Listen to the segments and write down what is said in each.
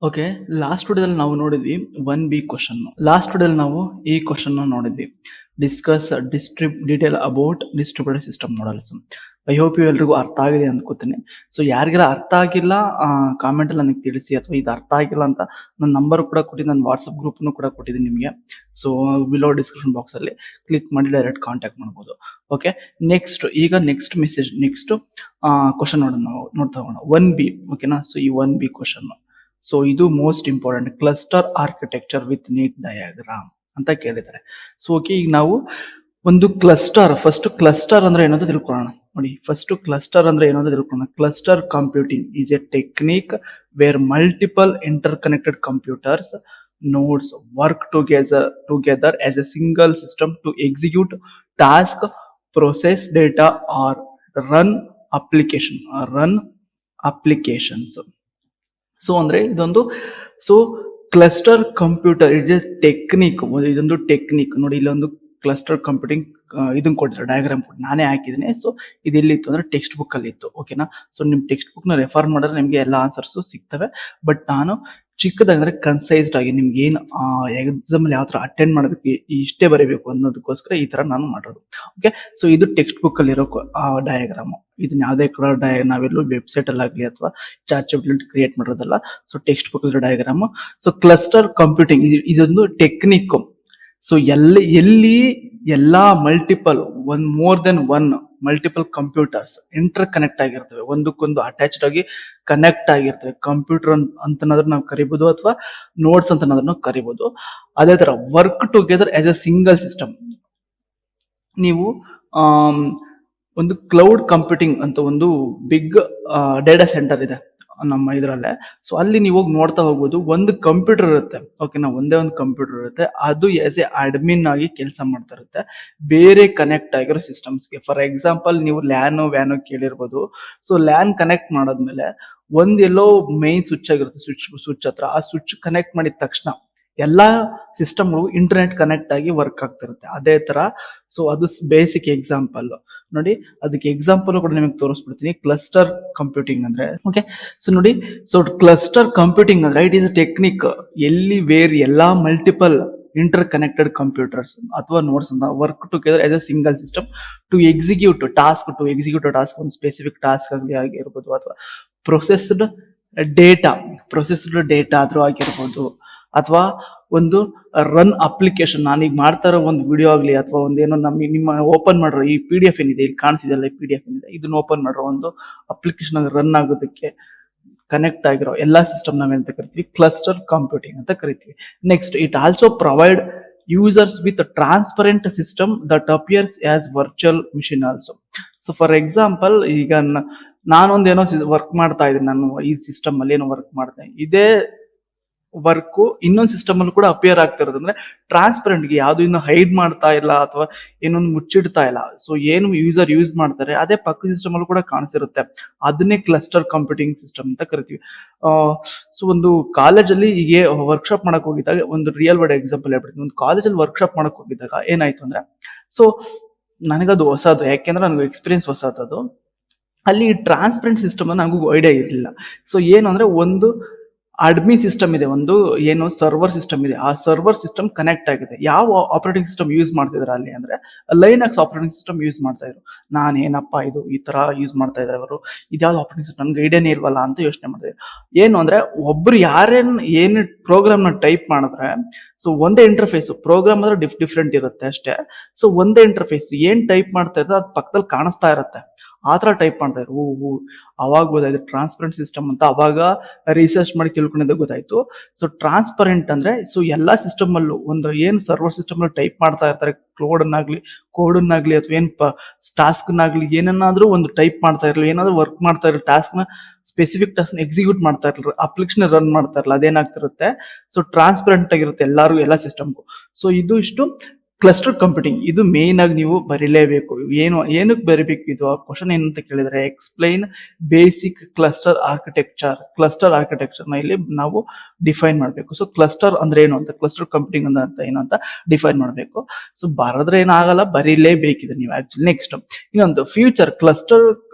Okay. Last ವಿಡಿಯೋದಲ್ಲಿ ನಾವು ನೋಡಿದ್ವಿ 1B ಕ್ವಶನ್. ಲಾಸ್ಟ್ ವಿಡಿಯೋದಲ್ಲಿ ನಾವು ಈ ಕ್ವಶನ್ ನೋಡಿದ್ವಿ. Discuss detail about distributed system models. I hope you ಎಲ್ರಿಗೂ ಅರ್ಥ ಆಗಿದೆ ಅಂದ್ಕೋತೀನಿ. ಸೊ ಯಾರಿಗೆಲ್ಲ ಅರ್ಥ ಆಗಿಲ್ಲ ಕಾಮೆಂಟ್ ಅಲ್ಲಿ ನನಗೆ ತಿಳಿಸಿ, ಅಥವಾ ಇದು ಅರ್ಥ ಆಗಿಲ್ಲ ಅಂತ ನನ್ನ ನಂಬರ್ ಕೂಡ ಕೊಟ್ಟಿದ್ದೀನಿ, ನನ್ನ ವಾಟ್ಸಪ್ ಗ್ರೂಪ್ನು ಕೂಡ ಕೊಟ್ಟಿದ್ದೀನಿ ನಿಮಗೆ. ಸೊ ಬಿಲೋ ಡಿಸ್ಕ್ರಿಪ್ಷನ್ ಬಾಕ್ಸ್ ಅಲ್ಲಿ ಕ್ಲಿಕ್ ಮಾಡಿ ಡೈರೆಕ್ಟ್ ಕಾಂಟ್ಯಾಕ್ಟ್ ಮಾಡ್ಬೋದು. Okay, next message, next question ನೋಡೋಣ, ನಾವು ನೋಡ್ತಾ ಹೋಗೋಣ. 1B, ಓಕೆನಾ. ಸೊ ಈ 1B ಕ್ವಶನ್, ಸೊ ಇದು most important, cluster architecture with neat diagram ಅಂತ ಕೇಳಿದ್ದಾರೆ. ಸೊ ಓಕೆ, ಈಗ ನಾವು ಒಂದು ಫಸ್ಟ್ ಕ್ಲಸ್ಟರ್ ಅಂದ್ರೆ ಏನಂತ ತಿಳ್ಕೊಳ್ಳೋಣ. ನೋಡಿ, ಫಸ್ಟ್ ಕ್ಲಸ್ಟರ್ ಅಂದ್ರೆ ಏನಂತ ತಿಳ್ಕೊಳ್ಳೋಣ. Cluster computing is a technique where multiple interconnected computers nodes work together as a single system to execute task, process data or run applications. So ಅಂದ್ರೆ cluster computer is a technique. ಇದೊಂದು technique. ನೋಡಿ, ಇಲ್ಲೊಂದು cluster computing ಇದನ್ನ ಕೊಟ್ಟಿದ್ದಾರೆ, diagram ಕೊಟ್ಟು ನಾನೇ ಹಾಕಿದ್ದೀನಿ. So ಇದು ಎಲ್ಲಿತ್ತು ಅಂದ್ರೆ ಟೆಕ್ಸ್ಟ್ ಬುಕ್ ಅಲ್ಲಿ ಇತ್ತು, ಓಕೆನಾ. ಸೊ ನಿಮ್ ಟೆಕ್ಸ್ಟ್ ಬುಕ್ ನ ರೆಫರ್ ಮಾಡಿದ್ರೆ ನಿಮ್ಗೆ ಎಲ್ಲ ಆನ್ಸರ್ಸ್ ಸಿಗ್ತವೆ. ಬಟ್ ನಾನು ಚಿಕ್ಕದಾಗಿ ಅಂದ್ರೆ ಕನ್ಸೈಸ್ಡ್ ಆಗಿ ನಿಮ್ಗೆ ಏನು ಎಕ್ಸಾಮ್ ಯಾವ ತರ ಅಟೆಂಡ್ ಮಾಡಬೇಕು, ಇಷ್ಟೇ ಬರೀಬೇಕು ಅನ್ನೋದಕ್ಕೋಸ್ಕರ ಈ ತರ ನಾನು ಮಾಡೋದು. ಓಕೆ, ಸೊ ಇದು ಟೆಕ್ಸ್ಟ್ ಬುಕ್ ಅಲ್ಲಿ ಇರೋ ಡಯಾಗ್ರಾಮ್. ಇದನ್ನ ಯಾವುದೇ ಕೂಡ ನಾವೆಲ್ಲೂ ವೆಬ್ಸೈಟ್ ಅಲ್ಲಿ ಆಗ್ಲಿ ಅಥವಾ ಚಾಟ್ ಕ್ರಿಯೇಟ್ ಮಾಡೋದಲ್ಲ. ಸೊ ಟೆಕ್ಸ್ಟ್ ಬುಕ್ ಇರೋ ಡಯಾಗ್ರಾಮ್. ಸೊ ಕ್ಲಸ್ಟರ್ ಕಂಪ್ಯೂಟಿಂಗ್ ಇದೊಂದು ಟೆಕ್ನಿಕ್. ಸೊ ಎಲ್ಲಿ ಎಲ್ಲಾ ಮಲ್ಟಿಪಲ್ ಕಂಪ್ಯೂಟರ್ಸ್ ಇಂಟರ್ ಕನೆಕ್ಟ್ ಆಗಿರ್ತವೆ, ಒಂದಕ್ಕೊಂದು ಅಟ್ಯಾಚ್ಡ್ ಆಗಿ ಕನೆಕ್ಟ್ ಆಗಿರ್ತವೆ. ಕಂಪ್ಯೂಟರ್ ಅಂತನಾದ್ರೂ ನಾವು ಕರಿಬಹುದು, ಅಥವಾ ನೋಟ್ಸ್ ಅಂತನಾದ್ರೂ ನಾವು ಕರಿಬಹುದು. ಅದೇ ತರ work together as a single system. ನೀವು ಒಂದು ಕ್ಲೌಡ್ ಕಂಪ್ಯೂಟಿಂಗ್ ಅಂತ ಒಂದು ಬಿಗ್ ಡೇಟಾ ಸೆಂಟರ್ ಇದೆ ನಮ್ಮ ಇದರಲ್ಲೇ. ಸೊ ಅಲ್ಲಿ ನೀವು ಹೋಗಿ ನೋಡ್ತಾ ಹೋಗ್ಬೋದು. ಒಂದು ಕಂಪ್ಯೂಟರ್ ಇರುತ್ತೆ, ಓಕೆನಾ. ಒಂದೇ ಒಂದು ಕಂಪ್ಯೂಟರ್ ಇರುತ್ತೆ, ಅದು ಆಸ್ ಎ ಅಡ್ಮಿನ್ ಆಗಿ ಕೆಲಸ ಮಾಡ್ತಾ ಇರುತ್ತೆ ಬೇರೆ ಕನೆಕ್ಟ್ ಆಗಿರೋ ಸಿಸ್ಟಮ್ಸ್ಗೆ. ಫಾರ್ ಎಕ್ಸಾಂಪಲ್, ನೀವು ವ್ಯಾನು ಕೇಳಿರ್ಬೋದು. ಸೊ ಲ್ಯಾನ್ ಕನೆಕ್ಟ್ ಮಾಡಾದ್ಮೇಲೆ ಎಲ್ಲೋ ಮೈನ್ ಸ್ವಿಚ್ ಆಗಿರುತ್ತೆ, ಸ್ವಿಚ್ ಹತ್ರ. ಆ ಸ್ವಿಚ್ ಕನೆಕ್ಟ್ ಮಾಡಿದ ತಕ್ಷಣ ಎಲ್ಲಾ ಸಿಸ್ಟಮ್ಗಳು ಇಂಟರ್ನೆಟ್ ಕನೆಕ್ಟ್ ಆಗಿ ವರ್ಕ್ ಆಗ್ತಿರುತ್ತೆ. ಅದೇ ತರ. ಸೊ ಅದು ಬೇಸಿಕ್ ಎಕ್ಸಾಂಪಲ್. ನೋಡಿ, ಅದಕ್ಕೆ ಎಕ್ಸಾಂಪಲ್ ಕೂಡ ನಿಮಗೆ ತೋರಿಸ್ಬಿಡ್ತೀನಿ. ಕ್ಲಸ್ಟರ್ ಕಂಪ್ಯೂಟಿಂಗ್ ಅಂದ್ರೆ, ಓಕೆ. ಸೊ ನೋಡಿ, ಸೊ ಕ್ಲಸ್ಟರ್ ಕಂಪ್ಯೂಟಿಂಗ್ ಅಂದ್ರೆ it is a technique where ಎಲ್ಲಾ ಮಲ್ಟಿಪಲ್ ಇಂಟರ್ ಕನೆಕ್ಟೆಡ್ ಕಂಪ್ಯೂಟರ್ಸ್ ಅಥವಾ nodes work together as a single system to execute task. ಒಂದು ಸ್ಪೆಸಿಫಿಕ್ ಟಾಸ್ಕ್ ಆಗಿರ್ಬೋದು, ಅಥವಾ ಪ್ರೊಸೆಸ್ಡ್ ಡೇಟಾ ಆದ್ರೂ ಆಗಿರ್ಬೋದು, ಅಥವಾ ಒಂದು ರನ್ ಅಪ್ಲಿಕೇಶನ್. ನಾನೀಗ ಮಾಡ್ತಾ ಇರೋ ಒಂದು ವಿಡಿಯೋ ಆಗ್ಲಿ, ಅಥವಾ ಒಂದೇನೋ ನಿಮ್ಮ ಓಪನ್ ಮಾಡಿರೋ ಈ PDF ಏನಿದೆ, ಇಲ್ಲಿ ಕಾಣಿಸಿದೆಲ್ಲ ಈ PDF ಏನಿದೆ, ಇದನ್ನ ಓಪನ್ ಮಾಡಿರೋ ಒಂದು ಅಪ್ಲಿಕೇಶನ್ ರನ್ ಆಗೋದಕ್ಕೆ ಕನೆಕ್ಟ್ ಆಗಿರೋ ಎಲ್ಲಾ ಸಿಸ್ಟಮ್ ನಾವೇನಂತ ಕರಿತೀವಿ, ಕ್ಲಸ್ಟರ್ ಕಂಪ್ಯೂಟಿಂಗ್ ಅಂತ ಕರಿತೀವಿ. Next, it also provide users with transparent system that appears as virtual machine also. So for example, ಈಗ ನಾನೊಂದೇನೋ ವರ್ಕ್ ಮಾಡ್ತಾ ಇದ್ದೀನಿ, ನಾನು ಈ ಸಿಸ್ಟಮ್ ಅಲ್ಲಿ ಏನೋ ವರ್ಕ್ ಮಾಡ್ತಾ ಇದೇ ವರ್ಕ್ ಇನ್ನೊಂದು ಸಿಸ್ಟಮ್ ಅಲ್ಲಿ ಕೂಡ ಅಪಿಯರ್ ಆಗ್ತಿರೋದು. ಅಂದ್ರೆ ಟ್ರಾನ್ಸ್ಪರೆಂಟ್, ಯಾವ್ದು ಇನ್ನು ಹೈಡ್ ಮಾಡ್ತಾ ಇಲ್ಲ ಅಥವಾ ಏನೊಂದು ಮುಚ್ಚಿಡ್ತಾ ಇಲ್ಲ. ಸೊ ಏನು ಯೂಸರ್ ಯೂಸ್ ಮಾಡ್ತಾರೆ ಅದೇ ಪಕ್ಕ ಸಿಸ್ಟಮ್ ಅಲ್ಲಿ ಕೂಡ ಕಾಣಿಸಿರುತ್ತೆ. ಅದನ್ನೇ ಕ್ಲಸ್ಟರ್ ಕಂಪ್ಯೂಟಿಂಗ್ ಸಿಸ್ಟಮ್ ಅಂತ ಕರಿತೀವಿ. ಸೊ ಒಂದು ಕಾಲೇಜಲ್ಲಿ ಹೀಗೆ ವರ್ಕ್ಶಾಪ್ ಮಾಡಕ್ ಹೋಗಿದ್ದಾಗ, ಒಂದು ರಿಯಲ್ ವರ್ಲ್ಡ್ ಎಕ್ಸಾಂಪಲ್ ಹೇಳ್ಬಿಡ್ತೀನಿ. ಒಂದು ಕಾಲೇಜಲ್ಲಿ ವರ್ಕ್ಶಾಪ್ ಮಾಡಕ್ ಹೋಗಿದ್ದಾಗ ಏನಾಯ್ತು ಅಂದ್ರೆ, ಸೊ ನನಗದು ಹೊಸದು, ಯಾಕೆಂದ್ರೆ ನನಗೆ ಎಕ್ಸ್ಪೀರಿಯನ್ಸ್ ಹೊಸದು. ಅಲ್ಲಿ ಟ್ರಾನ್ಸ್ಪರೆಂಟ್ ಸಿಸ್ಟಮ್ ನನಗೂ ಐಡಿಯಾ ಇರಲಿಲ್ಲ. ಸೊ ಏನು ಅಂದ್ರೆ, ಒಂದು ಅಡ್ಮಿನ್ ಸಿಸ್ಟಮ್ ಇದೆ, ಒಂದು ಏನು ಸರ್ವರ್ ಸಿಸ್ಟಮ್ ಇದೆ. ಆ ಸರ್ವರ್ ಸಿಸ್ಟಮ್ ಕನೆಕ್ಟ್ ಆಗಿದೆ. ಯಾವ ಆಪರೇಟಿಂಗ್ ಸಿಸ್ಟಮ್ ಯೂಸ್ ಮಾಡ್ತಿದ್ರು ಅಲ್ಲಿ ಅಂದ್ರೆ ಲೈನಕ್ಸ್ ಆಪರೇಟಿಂಗ್ ಸಿಸ್ಟಮ್ ಯೂಸ್ ಮಾಡ್ತಾ ಇದ್ರು. ನಾನೇನಪ್ಪ ಇದು ಈ ತರ ಯೂಸ್ ಮಾಡ್ತಾ ಇದ್ದಾರೆ ಅವರು, ಇದ್ಯಾವ್ದು ಆಪರೇಟಿಂಗ್ ಸಿಸ್ಟಮ್, ನನ್ಗೆ ಐಡಿಯಾನೇ ಇಲ್ವಲ್ಲ ಅಂತ ಯೋಚನೆ ಮಾಡಿದೆ. ಏನು ಅಂದ್ರೆ, ಒಬ್ರು ಏನು ಪ್ರೋಗ್ರಾಮ್ ನ ಟೈಪ್ ಮಾಡಿದ್ರೆ, ಸೊ ಒಂದೇ ಇಂಟರ್ಫೇಸ್. ಪ್ರೋಗ್ರಾಮ್ ಅಂದ್ರೆ ಡಿಫ್ರೆಂಟ್ ಇರುತ್ತೆ ಅಷ್ಟೇ. ಸೊ ಒಂದೇ ಇಂಟರ್ಫೇಸ್, ಏನ್ ಟೈಪ್ ಮಾಡ್ತಾ ಇದ್ರೆ ಅದು ಪಕ್ಕದಲ್ಲಿ ಕಾಣಿಸ್ತಾ ಇರುತ್ತೆ. ಆ ತರ ಟೈಪ್ ಮಾಡ್ತಾ ಇದ್ರು. ಅವಾಗ ಗೊತ್ತಾಯ್ತು ಟ್ರಾನ್ಸ್ಪರೆಂಟ್ ಸಿಸ್ಟಮ್ ಅಂತ. ಅವಾಗ ರಿಸರ್ಚ್ ಮಾಡಿ ತಿಳ್ಕೊಂಡಿದ್ದ ಗೊತ್ತಾಯ್ತು. ಸೊ ಟ್ರಾನ್ಸ್ಪರೆಂಟ್ ಅಂದ್ರೆ, ಸೊ ಎಲ್ಲಾ ಸಿಸ್ಟಮ್ ಅಲ್ಲೂ ಒಂದು ಏನು ಸರ್ವರ್ ಸಿಸ್ಟಮ್ ಅಲ್ಲಿ ಟೈಪ್ ಮಾಡ್ತಾ ಇರ್ತಾರೆ, ಕೋಡನ್ನಾಗ್ಲಿ ಅಥವಾ ಏನ್ ಟಾಸ್ಕ್ ನಾಗ್ಲಿ ಏನನ್ನಾದ್ರೂ ಒಂದು ಟೈಪ್ ಮಾಡ್ತಾ ಇರಲಿ, ಏನಾದ್ರೂ ವರ್ಕ್ ಮಾಡ್ತಾ ಇರಲಿ, ಟಾಸ್ಕ್ ನ ಸ್ಪೆಸಿಫಿಕ್ ಟಾಸ್ಕ್ ಎಕ್ಸಿಕ್ಯೂಟ್ ಮಾಡ್ತಾ ಇರಲಿ, ಅಪ್ಲಿಕೇಶನ್ ರನ್ ಮಾಡ್ತಾ ಇರಲ್ಲ, ಅದೇನಾಗ್ತಿರುತ್ತೆ, ಸೊ ಟ್ರಾನ್ಸ್ಪರೆಂಟ್ ಆಗಿರುತ್ತೆ ಎಲ್ಲಾ ಸಿಸ್ಟಮ್ಗೂ. ಸೊ ಇದು ಕ್ಲಸ್ಟರ್ ಕಂಪ್ಯೂಟಿಂಗ್. ಇದು ಮೇನ್ ಆಗಿ ನೀವು ಬರೀಲೇಬೇಕು. ಏನಕ್ಕೆ ಬರೀಬೇಕು ಇದು ಕ್ವಶನ್ ಏನಂತ ಕೇಳಿದ್ರೆ, ಎಕ್ಸ್ಪ್ಲೈನ್ ಬೇಸಿಕ್ ಕ್ಲಸ್ಟರ್ ಆರ್ಕಿಟೆಕ್ಚರ್ ನ ಇಲ್ಲಿ ನಾವು ಡಿಫೈನ್ ಮಾಡಬೇಕು. ಸೊ ಕ್ಲಸ್ಟರ್ ಅಂದ್ರೆ ಏನು ಅಂತ, ಕ್ಲಸ್ಟರ್ ಕಂಪ್ಯೂಟಿಂಗ್ ಅಂತ ಏನು ಅಂತ ಡಿಫೈನ್ ಮಾಡಬೇಕು. ಸೊ ಬರದ್ರೆ ಏನಾಗಲ್ಲ, ಬರೀಲೇಬೇಕಿದೆ ನೀವು ಆಕ್ಚುಲಿ. ನೆಕ್ಸ್ಟ್ ಇನ್ನೊಂದು ಫ್ಯೂಚರ್, ಕ್ಲಸ್ಟರ್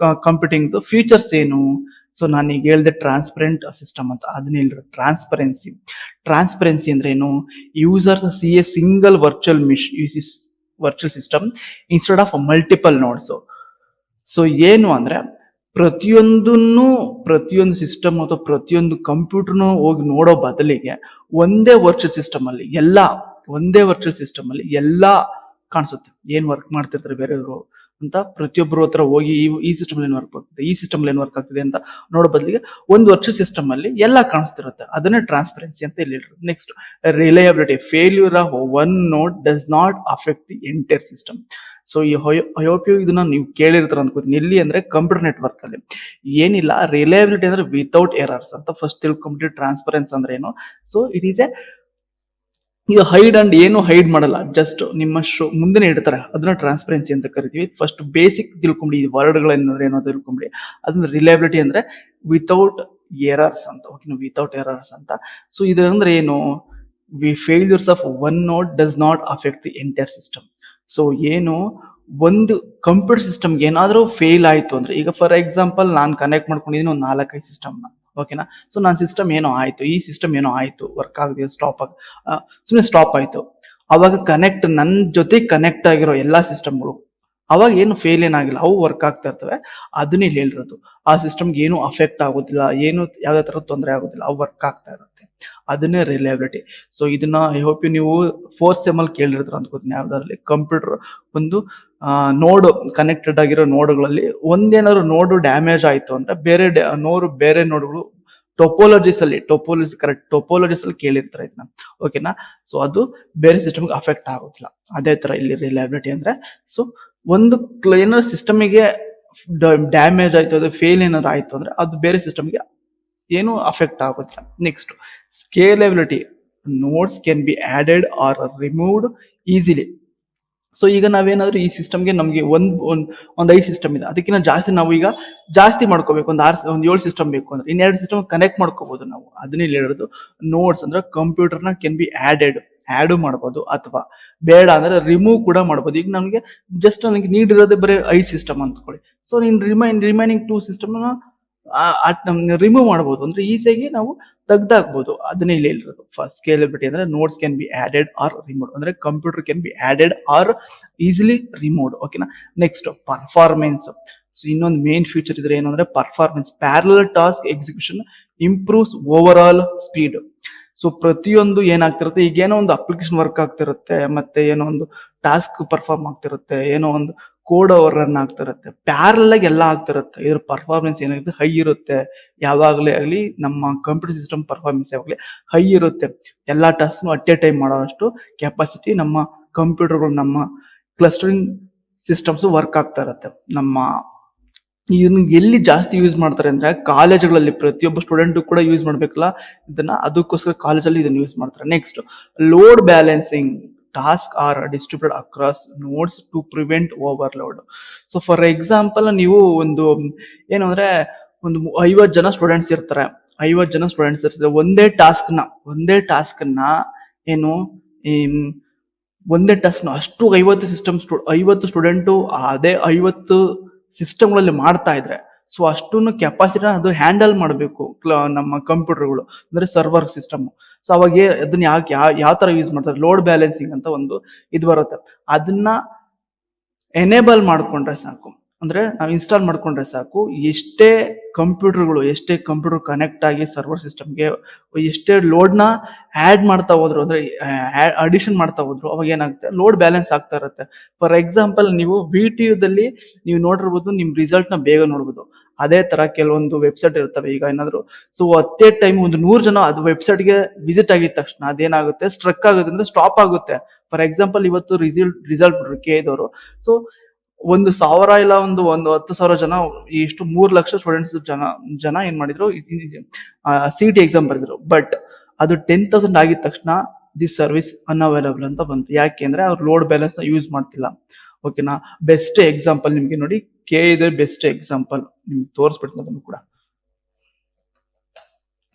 ಕಂಪ್ಯೂಟಿಂಗ್ ಫ್ಯೂಚರ್ಸ್ ಏನು. ಸೊ ನಾನು ಈಗ ಹೇಳಿದೆ ಟ್ರಾನ್ಸ್ಪರೆಂಟ್ ಸಿಸ್ಟಮ್ ಅಂತ, ಅದನ್ನ ಹೇಳಿದ್ರು ಟ್ರಾನ್ಸ್ಪರೆನ್ಸಿ. ಟ್ರಾನ್ಸ್ಪರೆನ್ಸಿ ಅಂದ್ರೆ ಏನು? Users C A single virtual system instead of multiple notes. So ಏನು ಅಂದ್ರೆ ಪ್ರತಿಯೊಂದು ಸಿಸ್ಟಮ್ ಅಥವಾ ಪ್ರತಿಯೊಂದು ಕಂಪ್ಯೂಟರ್ನು ಹೋಗಿ ನೋಡೋ ಬದಲಿಗೆ ಒಂದೇ ವರ್ಚುವಲ್ ಸಿಸ್ಟಮ್ ಅಲ್ಲಿ ಎಲ್ಲಾ ಕಾಣಿಸುತ್ತೆ. ಏನ್ ವರ್ಕ್ ಮಾಡ್ತಿರ್ತಾರೆ ಬೇರೆಯವರು ಅಂತ ಪ್ರತಿಯೊಬ್ಬರು ಹತ್ರ ಹೋಗಿ ಈ ಸಿಸ್ಟಮ್ ಏನ್ ವರ್ಕ್ ಆಗ್ತಿದೆ, ಈ ಸಿಸ್ಟಮ್ ಏನ್ ವರ್ಕ್ ಆಗ್ತಿದೆ ಅಂತ ನೋಡೋ ಬದಲಿಗೆ ಒಂದು ವರ್ಚುವಲ್ ಸಿಸ್ಟಮ್ ಅಲ್ಲಿ ಎಲ್ಲಾ ಕಾಣಿಸ್ತಿರುತ್ತೆ. ಅದನ್ನೇ ಟ್ರಾನ್ಸ್ಪರೆನ್ಸಿ ಅಂತ ಇಲ್ಲಿ ಹೇಳಿದ್ರು. Next, reliability. Failure of one node does not affect the entire system. So ಈ ಐ ಇದನ್ನ ನೀವು ಕೇಳಿರ್ತಾರ ಅನ್ಕೋತೀನಿ. ಎಲ್ಲಿ ಅಂದ್ರೆ ಕಂಪ್ಯೂಟರ್ ನೆಟ್ವರ್ಕ್ ಅಲ್ಲಿ ಏನಿಲ್ಲ, ರಿಲಯಬಿಲಿಟಿ ಅಂದ್ರೆ ವಿತೌಟ್ ಎರರ್ಸ್ ಅಂತ ಫಸ್ಟ್ ತಿಳ್ಕೊಂಡ್ಬಿಟ್ಟು ಟ್ರಾನ್ಸ್ಪರೆನ್ಸ್ ಅಂದ್ರೆ ಏನು. ಸೊ ಇಟ್ ಈಸ್ ಎ ಇದು ಹೈಡ್ ಅಂಡ್ ಏನು ಹೈಡ್ ಮಾಡಲ್ಲ, ಜಸ್ಟ್ ನಿಮ್ಮ ಮುಂದೆ ಇಡ್ತಾರೆ, ಅದನ್ನ ಟ್ರಾನ್ಸ್ಪರೆನ್ಸಿ ಅಂತ ಕರಿತೀವಿ. ಫಸ್ಟ್ ಬೇಸಿಕ್ ತಿಳ್ಕೊಂಬಿಡಿ, ಈ ವರ್ಡ್ಗಳೇನಂದ್ರೆ ಏನೋ ತಿಳ್ಕೊಂಬಿಡಿ. ಅದನ್ನ ರಿಲಯಬಿಲಿಟಿ ಅಂದ್ರೆ ವಿತೌಟ್ ಎರರ್ಸ್ ಅಂತ. ಓಕೆ, ವಿತೌಟ್ ಎರರ್ಸ್ ಅಂತ. ಸೊ ಇದಂದ್ರೆ ಏನು? Failures of one node does not affect the entire system. So ಏನು, ಒಂದು ಕಂಪ್ಯೂಟರ್ ಸಿಸ್ಟಮ್ಗೆ ಏನಾದರೂ ಫೇಲ್ ಆಯಿತು ಅಂದ್ರೆ, ಈಗ ಫಾರ್ ಎಕ್ಸಾಂಪಲ್ ನಾನು ಕನೆಕ್ಟ್ ಮಾಡ್ಕೊಂಡಿದ್ದೀನಿ ಒಂದು 4-5 ಸಿಸ್ಟಮ್ನ, ಓಕೆನಾ. ಸೊ ನನ್ನ ಸಿಸ್ಟಮ್ ಏನೋ ಆಯಿತು, ಈ ಸಿಸ್ಟಮ್ ಏನೋ ಆಯಿತು, ವರ್ಕ್ ಆಗದೆ ಸುಮ್ಮನೆ ಸ್ಟಾಪ್ ಆಯಿತು. ಅವಾಗ ನನ್ನ ಜೊತೆ ಕನೆಕ್ಟ್ ಆಗಿರೋ ಎಲ್ಲ ಸಿಸ್ಟಮ್ಗಳು ಅವಾಗ ಏನು ಫೇಲ್ ಏನಾಗಿಲ್ಲ, ಅವು ವರ್ಕ್ ಆಗ್ತಾ ಇರ್ತವೆ. ಅದನ್ನೇ ಹೇಳಿರೋದು. ಆ ಸಿಸ್ಟಮ್ಗೆ ಏನು ಅಫೆಕ್ಟ್ ಆಗೋದಿಲ್ಲ, ಏನು ಯಾವುದೇ ಥರದ ತೊಂದರೆ ಆಗೋದಿಲ್ಲ, ಅವು ವರ್ಕ್ ಆಗ್ತಾ ಇರುತ್ತೆ. ಅದನ್ನೇ ರಿಲಯಬಿಲಿಟಿ. ಸೊ ಇದನ್ನ ಐ ಹೋಪ್ ನೀವು 4th ಸೆಮ್ ಅಲ್ಲಿ ಕೇಳಿರ್ತಾರೆ ಅನ್ಕೋತೀನಿ. ಯಾವ್ದಾರಲ್ಲಿ ಕಂಪ್ಯೂಟರ್ ಒಂದು ನೋಡ್ ಕನೆಕ್ಟೆಡ್ ಆಗಿರೋ ನೋಡ್ಗಳಲ್ಲಿ ಒಂದೇನಾದ್ರು ನೋಡು ಡ್ಯಾಮೇಜ್ ಆಯ್ತು ಅಂದ್ರೆ ಬೇರೆ ನೋಡ್ಗಳು ಟೊಪೋಲಜೀಸ್ ಅಲ್ಲಿ ಕೇಳಿರ್ತಾರೆ ಇದನ್ನ, ಓಕೆನಾ. ಸೊ ಅದು ಬೇರೆ ಸಿಸ್ಟಮ್ಗೆ ಅಫೆಕ್ಟ್ ಆಗೋದಿಲ್ಲ. ಅದೇ ತರ ಇಲ್ಲಿ ರಿಲಯಬಿಲಿಟಿ ಅಂದ್ರೆ, ಸೊ ಒಂದು ಏನಾದ್ರು ಸಿಸ್ಟಮಿಗೆ ಡ್ಯಾಮೇಜ್ ಆಯ್ತು, ಅದು ಫೇಲ್ ಏನಾದ್ರು ಆಯ್ತು ಅಂದ್ರೆ ಅದು ಬೇರೆ ಸಿಸ್ಟಮ್ಗೆ ಏನು ಅಫೆಕ್ಟ್ ಆಗೋದಿಲ್ಲ. Next, scalability. Notes can be added or removed easily. So ಈಗ ನಾವೇನಾದ್ರೂ ಈ ಸಿಸ್ಟಮ್ಗೆ ನಮಗೆ ಒಂದು 5 ಸಿಸ್ಟಮ್ ಇದೆ, ಅದಕ್ಕಿಂತ ಜಾಸ್ತಿ ನಾವು ಈಗ ಜಾಸ್ತಿ ಮಾಡ್ಕೋಬೇಕು, ಒಂದು 7 ಸಿಸ್ಟಮ್ ಬೇಕು ಅಂದ್ರೆ ಇನ್ನೆರಡು ಸಿಸ್ಟಮ್ ಕನೆಕ್ಟ್ ಮಾಡ್ಕೋಬಹುದು ನಾವು. ಅದನ್ನೇ ಹೇಳೋದು. ನೋಡ್ಸ್ ಅಂದ್ರೆ ಕಂಪ್ಯೂಟರ್ನ ಕ್ಯಾನ್ ಬಿ ಆ್ಯಡ್ ಮಾಡ್ಬೋದು, ಅಥವಾ ಬೇಡ ಅಂದ್ರೆ ರಿಮೂವ್ ಕೂಡ ಮಾಡ್ಬೋದು. ಈಗ ನನಗೆ ಜಸ್ಟ್ ನನಗೆ ನೀಡಿರೋದೇ ಬರೀ 5 ಸಿಸ್ಟಮ್ ಅಂದ್ಕೊಳ್ಳಿ. ಸೊ ನೀನು ರಿಮೈನಿಂಗ್ 2 ಸಿಸ್ಟಮ್ನ ರಿಮೂವ್ ಮಾಡಬಹುದು, ಅಂದ್ರೆ ಈಸಿಯಾಗಿ ನಾವು ತೆಗ್ದಾಕ್ಬಹುದು. ಅದನ್ನೇ ಇಲ್ಲಿ ಹೇಳಿರೋದು. ಫಸ್ಟ್, ಸ್ಕೇಲೆಬಿಲಿಟಿ ಅಂದ್ರೆ nodes can be added or removed, ಅಂದ್ರೆ computer can be added or easily removed, ಓಕೆನಾ. Next, performance. ಸೊ ಇನ್ನೊಂದು ಮೇನ್ ಫೀಚರ್ ಇದ್ರೆ ಏನಂದ್ರೆ performance. Parallel task execution improves overall speed. So ಪ್ರತಿಯೊಂದು ಏನಾಗ್ತಿರುತ್ತೆ, ಈಗ ಏನೋ ಒಂದು ಅಪ್ಲಿಕೇಶನ್ ವರ್ಕ್ ಆಗ್ತಿರುತ್ತೆ, ಮತ್ತೆ ಏನೋ ಒಂದು ಟಾಸ್ಕ್ ಪರ್ಫಾರ್ಮ್ ಆಗ್ತಿರುತ್ತೆ, ಏನೋ ಒಂದು ಕೋಡ್ ರನ್ ಆಗ್ತಿರುತ್ತೆ, ಪ್ಯಾರಲ್ ಆಗಿ ಎಲ್ಲ ಆಗ್ತಿರುತ್ತೆ. ಇದ್ರ ಪರ್ಫಾರ್ಮೆನ್ಸ್ ಏನಾಗುತ್ತೆ, ಹೈ ಇರುತ್ತೆ. ಯಾವಾಗಲೇ ಆಗಲಿ ನಮ್ಮ ಕಂಪ್ಯೂಟರ್ ಸಿಸ್ಟಮ್ ಪರ್ಫಾರ್ಮೆನ್ಸ್ ಯಾವಾಗಲೇ ಹೈ ಇರುತ್ತೆ. ಎಲ್ಲ ಟಾಸ್ಕ್ನು ಅಟ್ ಎ ಟೈಮ್ ಮಾಡೋಷ್ಟು ಕೆಪಾಸಿಟಿ ನಮ್ಮ ಕಂಪ್ಯೂಟರ್ಗಳು, ನಮ್ಮ ಕ್ಲಸ್ಟರಿಂಗ್ ಸಿಸ್ಟಮ್ಸ್ ವರ್ಕ್ ಆಗ್ತಾ ಇರುತ್ತೆ. ಇದನ್ನ ಎಲ್ಲಿ ಜಾಸ್ತಿ ಯೂಸ್ ಮಾಡ್ತಾರೆ ಅಂದ್ರೆ ಕಾಲೇಜ್ಗಳಲ್ಲಿ, ಪ್ರತಿಯೊಬ್ಬ ಸ್ಟೂಡೆಂಟ್ ಕೂಡ ಯೂಸ್ ಮಾಡ್ಬೇಕಲ್ಲ ಇದನ್ನ, ಅದಕ್ಕೋಸ್ಕರ ಕಾಲೇಜಲ್ಲಿ ಇದನ್ನ ಯೂಸ್ ಮಾಡ್ತಾರೆ. Next, load balancing. Task are distributed across nodes to prevent overload. So for example, ನೀವು ಒಂದು ಏನು ಅಂದ್ರೆ ಒಂದು 50 ಜನ ಸ್ಟೂಡೆಂಟ್ಸ್ ಇರ್ತಾರೆ. ಒಂದೇ ಟಾಸ್ಕ್ನ ಏನು ಒಂದೇ ಟಾಸ್ಕ್ನ ಅಷ್ಟು 50 ಸ್ಟೂಡೆಂಟು ಅದೇ 50 ಸಿಸ್ಟಮ್ಗಳಲ್ಲಿ ಮಾಡ್ತಾ ಇದ್ರೆ, ಸೊ ಅಷ್ಟನ್ನು ಕೆಪಾಸಿಟಿನ ಅದು ಹ್ಯಾಂಡಲ್ ಮಾಡಬೇಕು ನಮ್ಮ ಕಂಪ್ಯೂಟರ್ಗಳು, ಅಂದ್ರೆ ಸರ್ವರ್ ಸಿಸ್ಟಮ್. ಸೊ ಅವಾಗ ಅದನ್ನ ಯಾವ ತರ ಯೂಸ್ ಮಾಡ್ತಾರೆ, ಲೋಡ್ ಬ್ಯಾಲೆನ್ಸಿಂಗ್ ಅಂತ ಒಂದು ಇದು ಬರುತ್ತೆ. ಅದನ್ನ ಎನೇಬಲ್ ಮಾಡ್ಕೊಂಡ್ರೆ ಸಾಕು, ಅಂದ್ರೆ ನಾವು ಇನ್ಸ್ಟಾಲ್ ಮಾಡ್ಕೊಂಡ್ರೆ ಸಾಕು. ಎಷ್ಟೇ ಕಂಪ್ಯೂಟರ್ ಕನೆಕ್ಟ್ ಆಗಿ ಸರ್ವರ್ ಸಿಸ್ಟಮ್ಗೆ ಎಷ್ಟೇ ಲೋಡ್ನ ಆ್ಯಡ್ ಮಾಡ್ತಾ ಹೋದ್ರು, ಅಂದ್ರೆ ಅಡಿಷನ್ ಮಾಡ್ತಾ ಹೋದ್ರು, ಅವಾಗ ಏನಾಗುತ್ತೆ, ಲೋಡ್ ಬ್ಯಾಲೆನ್ಸ್ ಆಗ್ತಾ ಇರುತ್ತೆ. ಫಾರ್ ಎಕ್ಸಾಂಪಲ್, ನೀವು VTUದಲ್ಲಿ ನೀವು ನೋಡಿರ್ಬೋದು, ನಿಮ್ ರಿಸಲ್ಟ್ನ ಬೇಗ ನೋಡ್ಬೋದು. ಅದೇ ತರ ಕೆಲವೊಂದು ವೆಬ್ಸೈಟ್ ಇರ್ತವೆ. ಈಗ ಏನಾದ್ರು ಸೊ ಅಟ್ ಎ ಟೈಮ್ ಒಂದು 100 ಜನ ಅದು ವೆಬ್ಸೈಟ್ಗೆ ವಿಸಿಟ್ ಆಗಿದ ತಕ್ಷಣ ಅದೇನಾಗುತ್ತೆ, ಸ್ಟ್ರಕ್ ಆಗುತ್ತೆ, ಅಂದ್ರೆ ಸ್ಟಾಪ್ ಆಗುತ್ತೆ. ಫಾರ್ ಎಕ್ಸಾಂಪಲ್, ಇವತ್ತು ರಿಸಲ್ಟ್ ಬಿಡ್ರು KA ದವರು. ಸೊ 1,000 ಇಲ್ಲ ಒಂದು 10,000 ಜನ, ಇಷ್ಟು 3 ಲಕ್ಷ ಸ್ಟೂಡೆಂಟ್ಸ್ ಜನ ಏನ್ ಮಾಡಿದ್ರು, CET ಎಕ್ಸಾಮ್ ಬರೆದ್ರು. ಬಟ್ ಅದು 10,000 ಆಗಿದ ತಕ್ಷಣ ದಿಸ್ ಸರ್ವಿಸ್ ಅನ್ಅವೈಲಬಲ್ ಅಂತ ಬಂತು. ಯಾಕೆ ಅಂದ್ರೆ ಅವ್ರು ಲೋಡ್ ಬ್ಯಾಲೆನ್ಸ್ ನ ಯೂಸ್ ಮಾಡ್ತಿಲ್ಲ, ಓಕೆನಾ. ಬೆಸ್ಟ್ ಎಕ್ಸಾಂಪಲ್ ನಿಮ್ಗೆ ನೋಡಿ, KA ಬೆಸ್ಟ್ ಎಕ್ಸಾಂಪಲ್ ನಿಮ್ಗೆ ತೋರಿಸ್ಬಿಡ್ತೀನಿ ಅದನ್ನು ಕೂಡ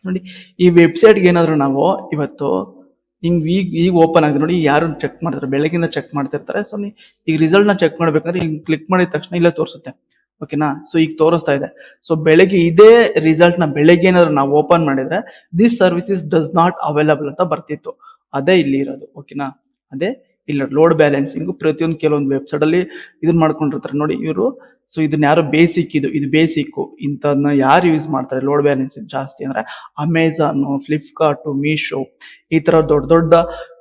ನೋಡಿ. ಈ ವೆಬ್ಸೈಟ್ಗೆ ಏನಾದ್ರು ನಾವು ಇವತ್ತು ಈಗ ಓಪನ್ ಆಗಿದೆ ನೋಡಿ, ಯಾರು ಚೆಕ್ ಮಾಡ್ತಾರೆ, ಬೆಳಗಿಂದ ಚೆಕ್ ಮಾಡ್ತಿರ್ತಾರೆ. ಸೊ ಈಗ ರಿಸಲ್ಟ್ ನ ಚೆಕ್ ಮಾಡ್ಬೇಕಂದ್ರೆ ಹಿಂಗ್ ಕ್ಲಿಕ್ ಮಾಡಿದ ತಕ್ಷಣ ಇಲ್ಲೇ ತೋರಿಸುತ್ತೆ ಓಕೆನಾ. ಸೊ ಈಗ ತೋರಿಸ್ತಾ ಇದೆ. ಸೊ ಬೆಳಗ್ಗೆ ಇದೇ ರಿಸಲ್ಟ್ ನ ಬೆಳಗ್ಗೆ ಏನಾದ್ರು ನಾವು ಓಪನ್ ಮಾಡಿದ್ರೆ this services does not available ಅಂತ ಬರ್ತಿತ್ತು. ಅದೇ ಇಲ್ಲಿ ಇರೋದು. ಓಕೆನಾ. ಅದೇ ಇಲ್ಲ ಲೋಡ್ ಬ್ಯಾಲೆನ್ಸಿಂಗ್ ಪ್ರತಿಯೊಂದು ಕೆಲವೊಂದು ವೆಬ್ಸೈಟ್ ಅಲ್ಲಿ ಇದನ್ನ ಮಾಡ್ಕೊಂಡಿರ್ತಾರೆ ನೋಡಿ ಇವರು. ಸೊ ಇದನ್ನ ಯಾರು ಬೇಸಿಕ್ ಇದು ಬೇಸಿಕ್ ಇಂಥದನ್ನ ಯಾರು ಯೂಸ್ ಮಾಡ್ತಾರೆ ಲೋಡ್ ಬ್ಯಾಲೆನ್ಸಿಂಗ್ ಜಾಸ್ತಿ ಅಂದ್ರೆ ಅಮೆಝಾನ್, ಫ್ಲಿಪ್ಕಾರ್ಟ್, ಮೀಶೋ ಈ ತರ ದೊಡ್ಡ ದೊಡ್ಡ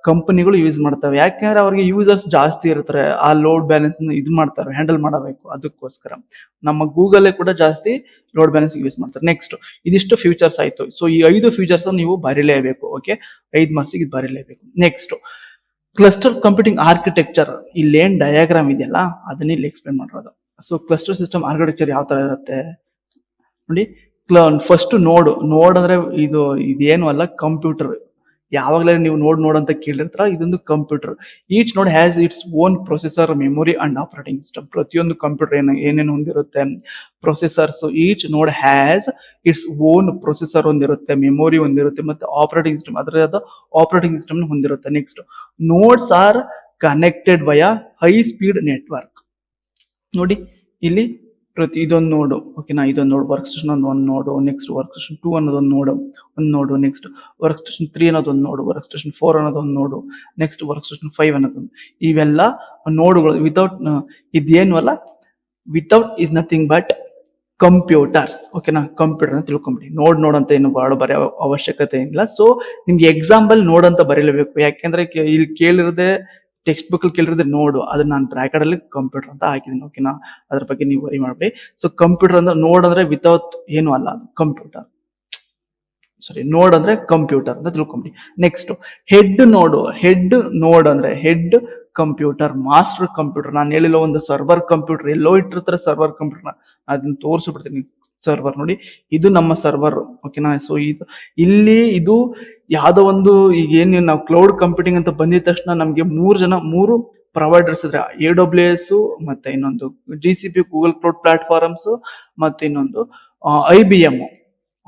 ಕಂಪನಿಗಳು ಯೂಸ್ ಮಾಡ್ತವೆ. ಯಾಕೆಂದ್ರೆ ಅವ್ರಿಗೆ ಯೂಸರ್ಸ್ ಜಾಸ್ತಿ ಇರ್ತಾರೆ, ಆ ಲೋಡ್ ಬ್ಯಾಲೆನ್ಸ್ ಇದು ಮಾಡ್ತಾರೆ, ಹ್ಯಾಂಡಲ್ ಮಾಡಬೇಕು. ಅದಕ್ಕೋಸ್ಕರ ನಮ್ಮ ಗೂಗಲ್ ಕೂಡ ಜಾಸ್ತಿ ಲೋಡ್ ಬ್ಯಾಲೆನ್ಸ್ ಯೂಸ್ ಮಾಡ್ತಾರೆ. ನೆಕ್ಸ್ಟ್ ಇದಿಷ್ಟು ಫ್ಯೂಚರ್ಸ್ ಆಯ್ತು. ಸೊ ಈ 5 ಫ್ಯೂಚರ್ಸ್ ನೀವು ಬರೀಲೇಬೇಕು. ಓಕೆ, 5 ಮಾರ್ಕ್ಸಿಗೆ ಇದು ಬರೀಲೇಬೇಕು. ನೆಕ್ಸ್ಟ್ ಕ್ಲಸ್ಟರ್ ಕಂಪ್ಯೂಟಿಂಗ್ ಆರ್ಕಿಟೆಕ್ಚರ್, ಇಲ್ಲೇನ್ ಡಯಾಗ್ರಾಮ್ ಇದೆಯಲ್ಲ ಅದನ್ನ ಇಲ್ಲಿ ಎಕ್ಸ್ಪ್ಲೇನ್ ಮಾಡಿರೋದು. ಸೊ ಕ್ಲಸ್ಟರ್ ಸಿಸ್ಟಮ್ ಆರ್ಕಿಟೆಕ್ಚರ್ ಯಾವ ತರ ಇರುತ್ತೆ ನೋಡಿ. ಫಸ್ಟ್ ನೋಡ್ ಅಂದ್ರೆ ಇದೇನು ಅಲ್ಲ, ಕಂಪ್ಯೂಟರ್. ಯಾವಾಗಲೇ ನೀವು ನೋಡ್ ಅಂತ ಕೇಳಿರ್ತಾರ, ಇದೊಂದು ಕಂಪ್ಯೂಟರ್. ಈಚ್ ನೋಡ್ has its own processor, memory and operating system. ಪ್ರತಿಯೊಂದು ಕಂಪ್ಯೂಟರ್ ಏನೇನು ಹೊಂದಿರುತ್ತೆ ಪ್ರೊಸೆಸರ್ಸ್. ಈಚ್ ನೋಡ್ ಹ್ಯಾಸ್ ಇಟ್ಸ್ ಓನ್ ಪ್ರೊಸೆಸರ್ ಹೊಂದಿರುತ್ತೆ, ಮೆಮೊರಿ ಹೊಂದಿರುತ್ತೆ, ಮತ್ತೆ ಆಪರೇಟಿಂಗ್ ಸಿಸ್ಟಮ್ ಅದರ ಆಪರೇಟಿಂಗ್ ಸಿಸ್ಟಮ್ ಹೊಂದಿರುತ್ತೆ. Next notes are connected via high speed network. ನೋಡಿ ಇಲ್ಲಿ ಇದೊಂದು ನೋಡು. ಓಕೆನಾ, ಇದೊಂದು ನೋಡು ವರ್ಕ್ ಸ್ಟೇಷನ್ ಒಂದು ನೋಡು. ನೆಕ್ಸ್ಟ್ ವರ್ಕ್ ಸ್ಟೇಷನ್ 2 ಅನ್ನೋದೊಂದು ನೋಡು. ನೆಕ್ಸ್ಟ್ ವರ್ಕ್ ಸ್ಟೇಷನ್ 3 ಅನ್ನೋದೊಂದು ನೋಡು. ವರ್ಕ್ ಸ್ಟೇಷನ್ 4 ಅನ್ನೋದೊಂದು ನೋಡು. ನೆಕ್ಸ್ಟ್ ವರ್ಕ್ ಸ್ಟೇಷನ್ 5 ಅನ್ನೋದೊಂದು. ಇವೆಲ್ಲ ನೋಡುಗಳು ವಿತೌಟ್ ಇದೇನು ಅಲ್ಲ, without is nothing but computers. ಓಕೆನಾ, ಕಂಪ್ಯೂಟರ್ ಅಂತ ತಿಳ್ಕೊಂಬಿಡಿ. ನೋಡ್ ಅಂತ ಏನು ಬರೆಯೋ ಅವಶ್ಯಕತೆ ಇಲ್ಲ. ಸೊ ನಿಮ್ಗೆ ಎಕ್ಸಾಂಪಲ್ ಅಂತ ಬರೀಲೇಬೇಕು. ಯಾಕೆಂದ್ರೆ ಇಲ್ಲಿ ಕೇಳಿರದೆ ಟೆಕ್ಸ್ಟ್ ಬುಕ್ ಅಲ್ಲಿ ಕೇಳಿರೋದೇ ನೋಡು, ಅದನ್ನ ನಾನು ಬ್ರಾಕೆಟ್ ಅಲ್ಲಿ ಕಂಪ್ಯೂಟರ್ ಅಂತ ಹಾಕಿದ್ದೀನಿ. ಓಕೆನಾ, ಅದ್ರ ಬಗ್ಗೆ ನೀವು ವರಿ ಮಾಡಬೇಡಿ. ಸೊ ಕಂಪ್ಯೂಟರ್ ಅಂದ್ರೆ ನೋಡ್ ಅಂದ್ರೆ ವಿತೌಟ್ ಏನು ಅಲ್ಲ, ಅದು ಕಂಪ್ಯೂಟರ್. ನೋಡ್ ಅಂದ್ರೆ ಕಂಪ್ಯೂಟರ್ ಅಂತ ತಿಳ್ಕೊಂಬಿಡಿ. ನೆಕ್ಸ್ಟ್ ಹೆಡ್ ನೋಡ್ ಅಂದ್ರೆ ಹೆಡ್ ಕಂಪ್ಯೂಟರ್, ಮಾಸ್ಟರ್ ಕಂಪ್ಯೂಟರ್. ನಾನು ಹೇಳಿಲ್ಲ ಒಂದು ಸರ್ವರ್ ಕಂಪ್ಯೂಟರ್ ಎಲ್ಲೋ ಇಟ್ಟಿರ್ತಾರೆ ಸರ್ವರ್ ಕಂಪ್ಯೂಟರ್ನ, ಅದನ್ನ ತೋರಿಸ್ಬಿಡ್ತೀನಿ. ಸರ್ವರ್ ನೋಡಿ, ಇದು ನಮ್ಮ ಸರ್ವರ್. ಓಕೆನಾ. ಸೊ ಇದು ಯಾವ್ದೋ ಒಂದು ಈಗ ಏನು ನಾವು ಕ್ಲೌಡ್ ಕಂಪ್ಯೂಟಿಂಗ್ ಅಂತ ಬಂದಿದ ತಕ್ಷಣ ನಮ್ಗೆ 3 ಪ್ರೊವೈಡರ್ಸ್ ಇದ್ರೆ, AWS ಮತ್ತೆ ಇನ್ನೊಂದು GCP ಗೂಗಲ್ ಕ್ಲೌಡ್ ಪ್ಲಾಟ್ಫಾರ್ಮ್ಸ್ ಮತ್ತೆ ಇನ್ನೊಂದು IBM.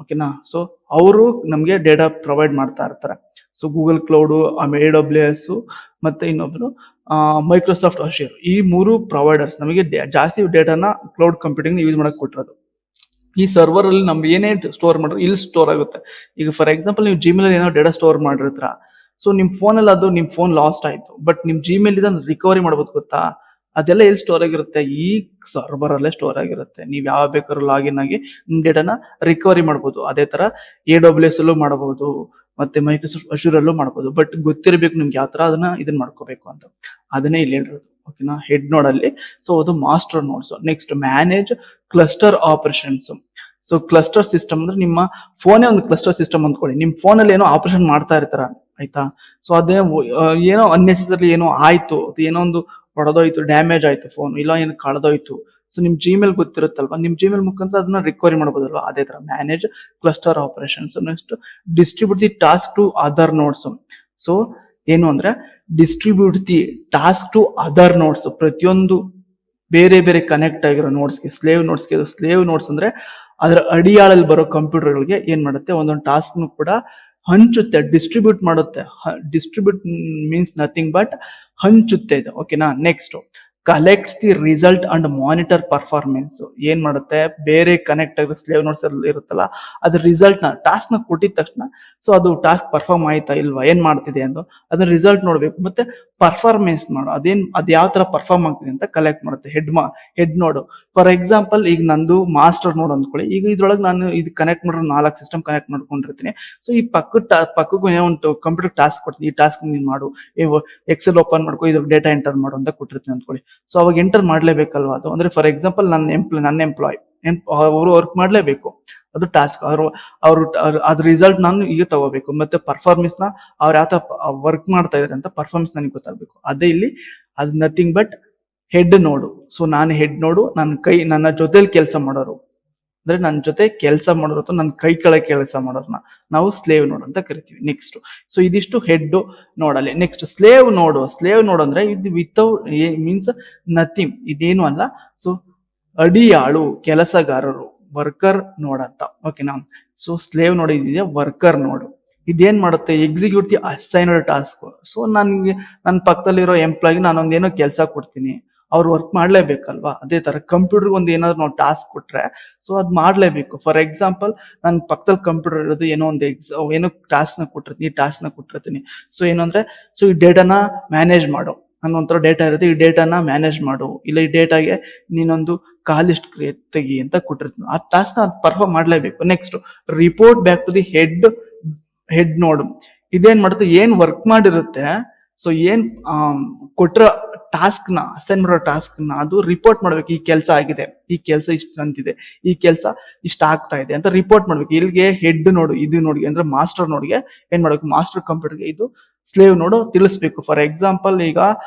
ಓಕೆನಾ. ಸೊ ಅವರು ನಮ್ಗೆ ಡೇಟಾ ಪ್ರೊವೈಡ್ ಮಾಡ್ತಾ ಇರ್ತಾರೆ. ಸೊ ಗೂಗಲ್ ಕ್ಲೌಡ್, AWS ಮತ್ತೆ ಇನ್ನೊಬ್ರು ಮೈಕ್ರೋಸಾಫ್ಟ್ ಅಶ್ಯೂರ್. ಈ 3 ಪ್ರೊವೈಡರ್ಸ್ ನಮಗೆ ಜಾಸ್ತಿ ಡೇಟಾನ ಕ್ಲೌಡ್ ಕಂಪ್ಯೂಟಿಂಗ್ ಯೂಸ್ ಮಾಡಕ್ ಕೊಟ್ಟಿರೋದು. ಈ ಸರ್ವರ್ ಅಲ್ಲಿ ನಮ್ಗೆ ಏನೇ ಸ್ಟೋರ್ ಮಾಡ್ರೆ ಇಲ್ಲಿ ಸ್ಟೋರ್ ಆಗುತ್ತೆ. ಈಗ ಫಾರ್ ಎಕ್ಸಾಂಪಲ್ ನೀವು ಜಿಮೇಲ್ ಏನೋ ಡೇಟಾ ಸ್ಟೋರ್ ಮಾಡಿರ್ತೀರ. ಸೊ ನಿಮ್ ಫೋನ್ ಅಲ್ಲಿ ಅದು ನಿಮ್ ಫೋನ್ ಲಾಸ್ಟ್ ಆಯ್ತು, ಬಟ್ ನಿಮ್ ಜಿಮೇಲ್ ಇದನ್ನ ರಿಕವರಿ ಮಾಡ್ಬೋದು ಗೊತ್ತಾ? ಅದೆಲ್ಲ ಎಲ್ಲಿ ಸ್ಟೋರ್ ಆಗಿರುತ್ತೆ? ಈ ಸರ್ವರ್ ಅಲ್ಲೇ ಸ್ಟೋರ್ ಆಗಿರುತ್ತೆ. ನೀವು ಯಾವ ಬೇಕಾದ್ರೂ ಲಾಗಿನ್ ಆಗಿ ನಿಮ್ ಡೇಟಾನ ರಿಕವರಿ ಮಾಡ್ಬೋದು. ಅದೇ ತರ AWS ಅಲ್ಲೂ ಮಾಡಬಹುದು, ಮತ್ತೆ ಮೈಕ್ರೋಸಾಫ್ಟ್ ಅಶ್ಯೂರ್ ಅಲ್ಲೂ ಮಾಡಬಹುದು. ಬಟ್ ಗೊತ್ತಿರಬೇಕು ನಿಮ್ಗೆ ಯಾವ ತರ ಇದನ್ನ ಮಾಡ್ಕೋಬೇಕು ಅಂತ. ಅದನ್ನೇ ಇಲ್ಲಿ ಹೇಳಿರೋದು. ಓಕೆನಾ, ಹೆಡ್ ನೋಡ್ ಅಲ್ಲಿ. ಸೊ ಅದು master notes. Next manage cluster operations. So cluster system ಅಂದ್ರೆ ನಿಮ್ಮ ಫೋನೇ ಒಂದು ಕ್ಲಸ್ಟರ್ ಸಿಸ್ಟಮ್ ಅಂದ್ಕೊಳ್ಳಿ. ನಿಮ್ ಫೋನ್ ಅಲ್ಲಿ ಏನೋ ಆಪರೇಷನ್ ಮಾಡ್ತಾ ಇರ್ತಾರ, ಆಯ್ತಾ? ಸೊ ಅದೇ ಏನೋ ಅನ್ನೆಸೆಸರಿ ಏನೋ ಆಯ್ತು, ಏನೋ ಒಂದು ಹೊಡೆದೋಯ್ತು, ಡ್ಯಾಮೇಜ್ ಆಯ್ತು ಫೋನ್, ಇಲ್ಲ ಏನೋ ಕಳೆದೋಯ್ತು. ಸೊ ನಿಮ್ ಜಿಮೇಲ್ ಗೊತ್ತಿರುತ್ತಲ್ವಾ, ನಿಮ್ ಜಿಮೇಲ್ ಮುಖಾಂತರ ಅದನ್ನ ರಿಕವರಿ ಮಾಡಬಹುದಲ್ವಾ? ಅದೇ ತರ manage cluster operations. Next distribute the task to other nodes. So ಏನು ಅಂದ್ರೆ distribute the task to other nodes. ಪ್ರತಿಯೊಂದು ಬೇರೆ ಬೇರೆ ಕನೆಕ್ಟ್ ಆಗಿರೋ ನೋಡ್ಸ್ಗೆ, ಸ್ಲೇವ್ ನೋಡ್ಸ್ ಅಂದ್ರೆ ಅದರ ಅಡಿಯಾಳಲ್ಲಿ ಬರೋ ಕಂಪ್ಯೂಟರ್ಗಳಿಗೆ ಏನ್ ಮಾಡುತ್ತೆ, ಒಂದೊಂದು ಟಾಸ್ಕ್ ಕೂಡ ಹಂಚುತ್ತೆ, ಡಿಸ್ಟ್ರಿಬ್ಯೂಟ್ ಮಾಡುತ್ತೆ. ಡಿಸ್ಟ್ರಿಬ್ಯೂಟ್ ಮೀನ್ಸ್ ನಥಿಂಗ್ ಬಟ್ ಹಂಚುತ್ತೆ ಇದು. ಓಕೆನಾ. Next collects the result and monitor performance. ಏನ್ ಮಾಡುತ್ತೆ, ಬೇರೆ ಕನೆಕ್ಟ್ ಆಗಿರೋ ಸ್ಲೇವ್ ನೋಟ್ಸ್ ಇರುತ್ತಲ್ಲ, ಅದ್ರ ರಿಸಲ್ಟ್ ನ ಟಾಸ್ಕ್ ನ ಕೊಟ್ಟಿದ ತಕ್ಷಣ ಸೊ ಅದು ಟಾಸ್ಕ್ ಪರ್ಫಾರ್ಮ್ ಆಯ್ತಾ ಇಲ್ವಾ, ಏನ್ ಮಾಡ್ತಿದೆ ಅಂತ ಅದನ್ನ ರಿಸಲ್ಟ್ ನೋಡ್ಬೇಕು. ಮತ್ತೆ ಪರ್ಫಾರ್ಮೆನ್ಸ್ ಅದ್ ಯಾವ ತರ ಪರ್ಫಾರ್ಮ್ ಆಗ್ತಿದೆ ಅಂತ ಕಲೆಕ್ಟ್ ಮಾಡುತ್ತೆ ಹೆಡ್ ನೋಡು. ಫಾರ್ ಎಕ್ಸಾಂಪಲ್ ಈಗ ನಂದು ಮಾಸ್ಟರ್ ನೋಡ್ ಅಂದ್ಕೊಳ್ಳಿ. ಈಗ ಇದ್ರೊಳಗೆ ನಾನು ಇದು ಕನೆಕ್ಟ್ ಮಾಡಿರೋ 4 ಸಿಸ್ಟಮ್ ಕನೆಕ್ಟ್ ಮಾಡ್ಕೊಂಡಿರ್ತೀನಿ. ಸೊ ಈ ಪಕ್ಕಕ್ಕೂ ಏನೋ ಒಂದು ಕಂಪ್ಯೂಟರ್ ಟಾಸ್ಕ್ ಕೊಡ್ತೀನಿ, ಈ ಟಾಸ್ಕ್ ನೀನ್ ಮಾಡು, ಎಕ್ಸೆಲ್ ಓಪನ್ ಮಾಡ್ಕೊ, ಇದ್ರ ಡೇಟಾ ಎಂಟರ್ ಮಾಡು ಅಂತ ಕೊಟ್ಟಿರ್ತೀನಿ ಅಂದ್ಕೊಳ್ಳಿ. ಸೊ ಅವಾಗ ಎಂಟರ್ ಮಾಡ್ಲೇಬೇಕಲ್ವಾ ಅದು. ಅಂದ್ರೆ ಫಾರ್ ಎಕ್ಸಾಂಪಲ್ ನನ್ನ ಎಂಪ್ಲಾಯ್ ಅವರು ವರ್ಕ್ ಮಾಡ್ಲೇಬೇಕು, ಅದು ಟಾಸ್ಕ್. ಅದ್ರ ರಿಸಲ್ಟ್ ನಾನು ಈಗ ತಗೋಬೇಕು. ಮತ್ತೆ ಪರ್ಫಾರ್ಮೆನ್ಸ್ ನ ಅವ್ರು ಯಾವ ವರ್ಕ್ ಮಾಡ್ತಾ ಇದಾರೆ ಅಂತ ಪರ್ಫಾರ್ಮೆನ್ಸ್ ನನಗೆ ಗೊತ್ತಾಗಬೇಕು. ಅದೇ ಇಲ್ಲಿ ಅದು ನಥಿಂಗ್ ಬಟ್ ಹೆಡ್ ನೋಡು. ಸೊ ನಾನು ಹೆಡ್ ನೋಡು, ನನ್ನ ಜೊತೆಲಿ ಕೆಲಸ ಮಾಡೋರು, ಅಂದ್ರೆ ನನ್ನ ಜೊತೆ ಕೆಲಸ ಮಾಡೋರು ಅಥವಾ ನನ್ನ ಕೈ ಕೆಳಗೆ ಕೆಲಸ ಮಾಡೋರ್ನ ನಾವು ಸ್ಲೇವ್ ನೋಡ್ ಅಂತ ಕರಿತೀವಿ. ನೆಕ್ಸ್ಟ್ ಸೊ ಇದಿಷ್ಟು ಹೆಡ್ ನೋಡಲ್ಲಿ. ನೆಕ್ಸ್ಟ್ ಸ್ಲೇವ್ ನೋಡ್ ಅಂದ್ರೆ ಇದು ವಿತೌಟ್ ಮೀನ್ಸ್ ನಥಿಂಗ್, ಇದೇನು ಅಲ್ಲ. ಸೊ ಅಡಿಯಾಳು, ಕೆಲಸಗಾರರು, ವರ್ಕರ್ ನೋಡ್ ಅಂತ. ಓಕೆನಾ. ಸೊ ಸ್ಲೇವ್ ನೋಡ್ ಇದೆಯಾ, ವರ್ಕರ್ ನೋಡು. ಇದೇನ್ ಮಾಡುತ್ತೆ, execute the assigned task. So ನನ್ನ ಪಕ್ಕದಲ್ಲಿರೋ ಎಂಪ್ಲಾಯ್ಗೆ ನಾನೊಂದೇನೋ ಕೆಲಸ ಕೊಡ್ತೀನಿ, ಅವ್ರು ವರ್ಕ್ ಮಾಡ್ಲೇಬೇಕಲ್ವಾ. ಅದೇ ತರ ಕಂಪ್ಯೂಟರ್ ಒಂದು ಏನಾದ್ರು ನಾವು ಟಾಸ್ಕ್ ಕೊಟ್ರೆ ಸೊ ಅದ್ ಮಾಡ್ಲೇಬೇಕು. ಫಾರ್ ಎಕ್ಸಾಂಪಲ್ ನನ್ ಪಕ್ಕದಲ್ಲಿ ಕಂಪ್ಯೂಟರ್ ಇರೋದು ಏನೋ ಒಂದು ಏನೋ ಟಾಸ್ಕ್ ನ ಕೊಟ್ಟಿರ್ತೀನಿ, ಈ ಟಾಸ್ಕ್ ನ ಕೊಟ್ಟಿರ್ತೀನಿ. ಸೊ ಏನಂದ್ರೆ ಸೊ ಈ ಡೇಟಾನ ಮ್ಯಾನೇಜ್ ಮಾಡು, ನನ್ನ ಒಂಥರ ಡೇಟಾ ಇರುತ್ತೆ, ಈ ಡೇಟಾನ ಮ್ಯಾನೇಜ್ ಮಾಡು, ಇಲ್ಲ ಈ ಡೇಟಾಗೆ ನೀನೊಂದು ಕಾಲಿಸ್ಟ್ ತೆಗಿ ಅಂತ ಕೊಟ್ಟಿರ್ತೀನಿ. ಆ ಟಾಸ್ಕ್ ನ ಪರ್ಫಾರ್ಮ್ ಮಾಡ್ಲೇಬೇಕು. Next report back to the head node. ಇದೇನ್ ಮಾಡುತ್ತೆ, ಏನ್ ವರ್ಕ್ ಮಾಡಿರುತ್ತೆ ಸೊ ಏನ್ ಕೊಟ್ಟಿರೋ ಟಾಸ್ಕ್ ನ ಅಸೈನ್ ಮಾಡೋ ಟಾಸ್ಕ್ ನ ಅದು ರಿಪೋರ್ಟ್ ಮಾಡ್ಬೇಕು. ಈ ಕೆಲಸ ಆಗಿದೆ, ಈ ಕೆಲಸ ಇಷ್ಟು ಅಂತಿದೆ, ಈ ಕೆಲಸ ಇಷ್ಟ ಆಗ್ತಾ ಇದೆ ಅಂತ ರಿಪೋರ್ಟ್ ಮಾಡ್ಬೇಕು. ಇಲ್ಲಿಗೆ ಹೆಡ್ ನೋಡು, ಇದು ನೋಡಿ ಅಂದ್ರೆ ಮಾಸ್ಟರ್ ನೋಡ್ಗೆ ಏನ್ ಮಾಡ್ಬೇಕು, ಮಾಸ್ಟರ್ ಕಂಪ್ಯೂಟರ್ಗೆ ಇದು ಸ್ಲೇವ್ ನೋಡು ತಿಳಿಸ್ಬೇಕು. ಫಾರ್ ಎಕ್ಸಾಂಪಲ್ ಈಗ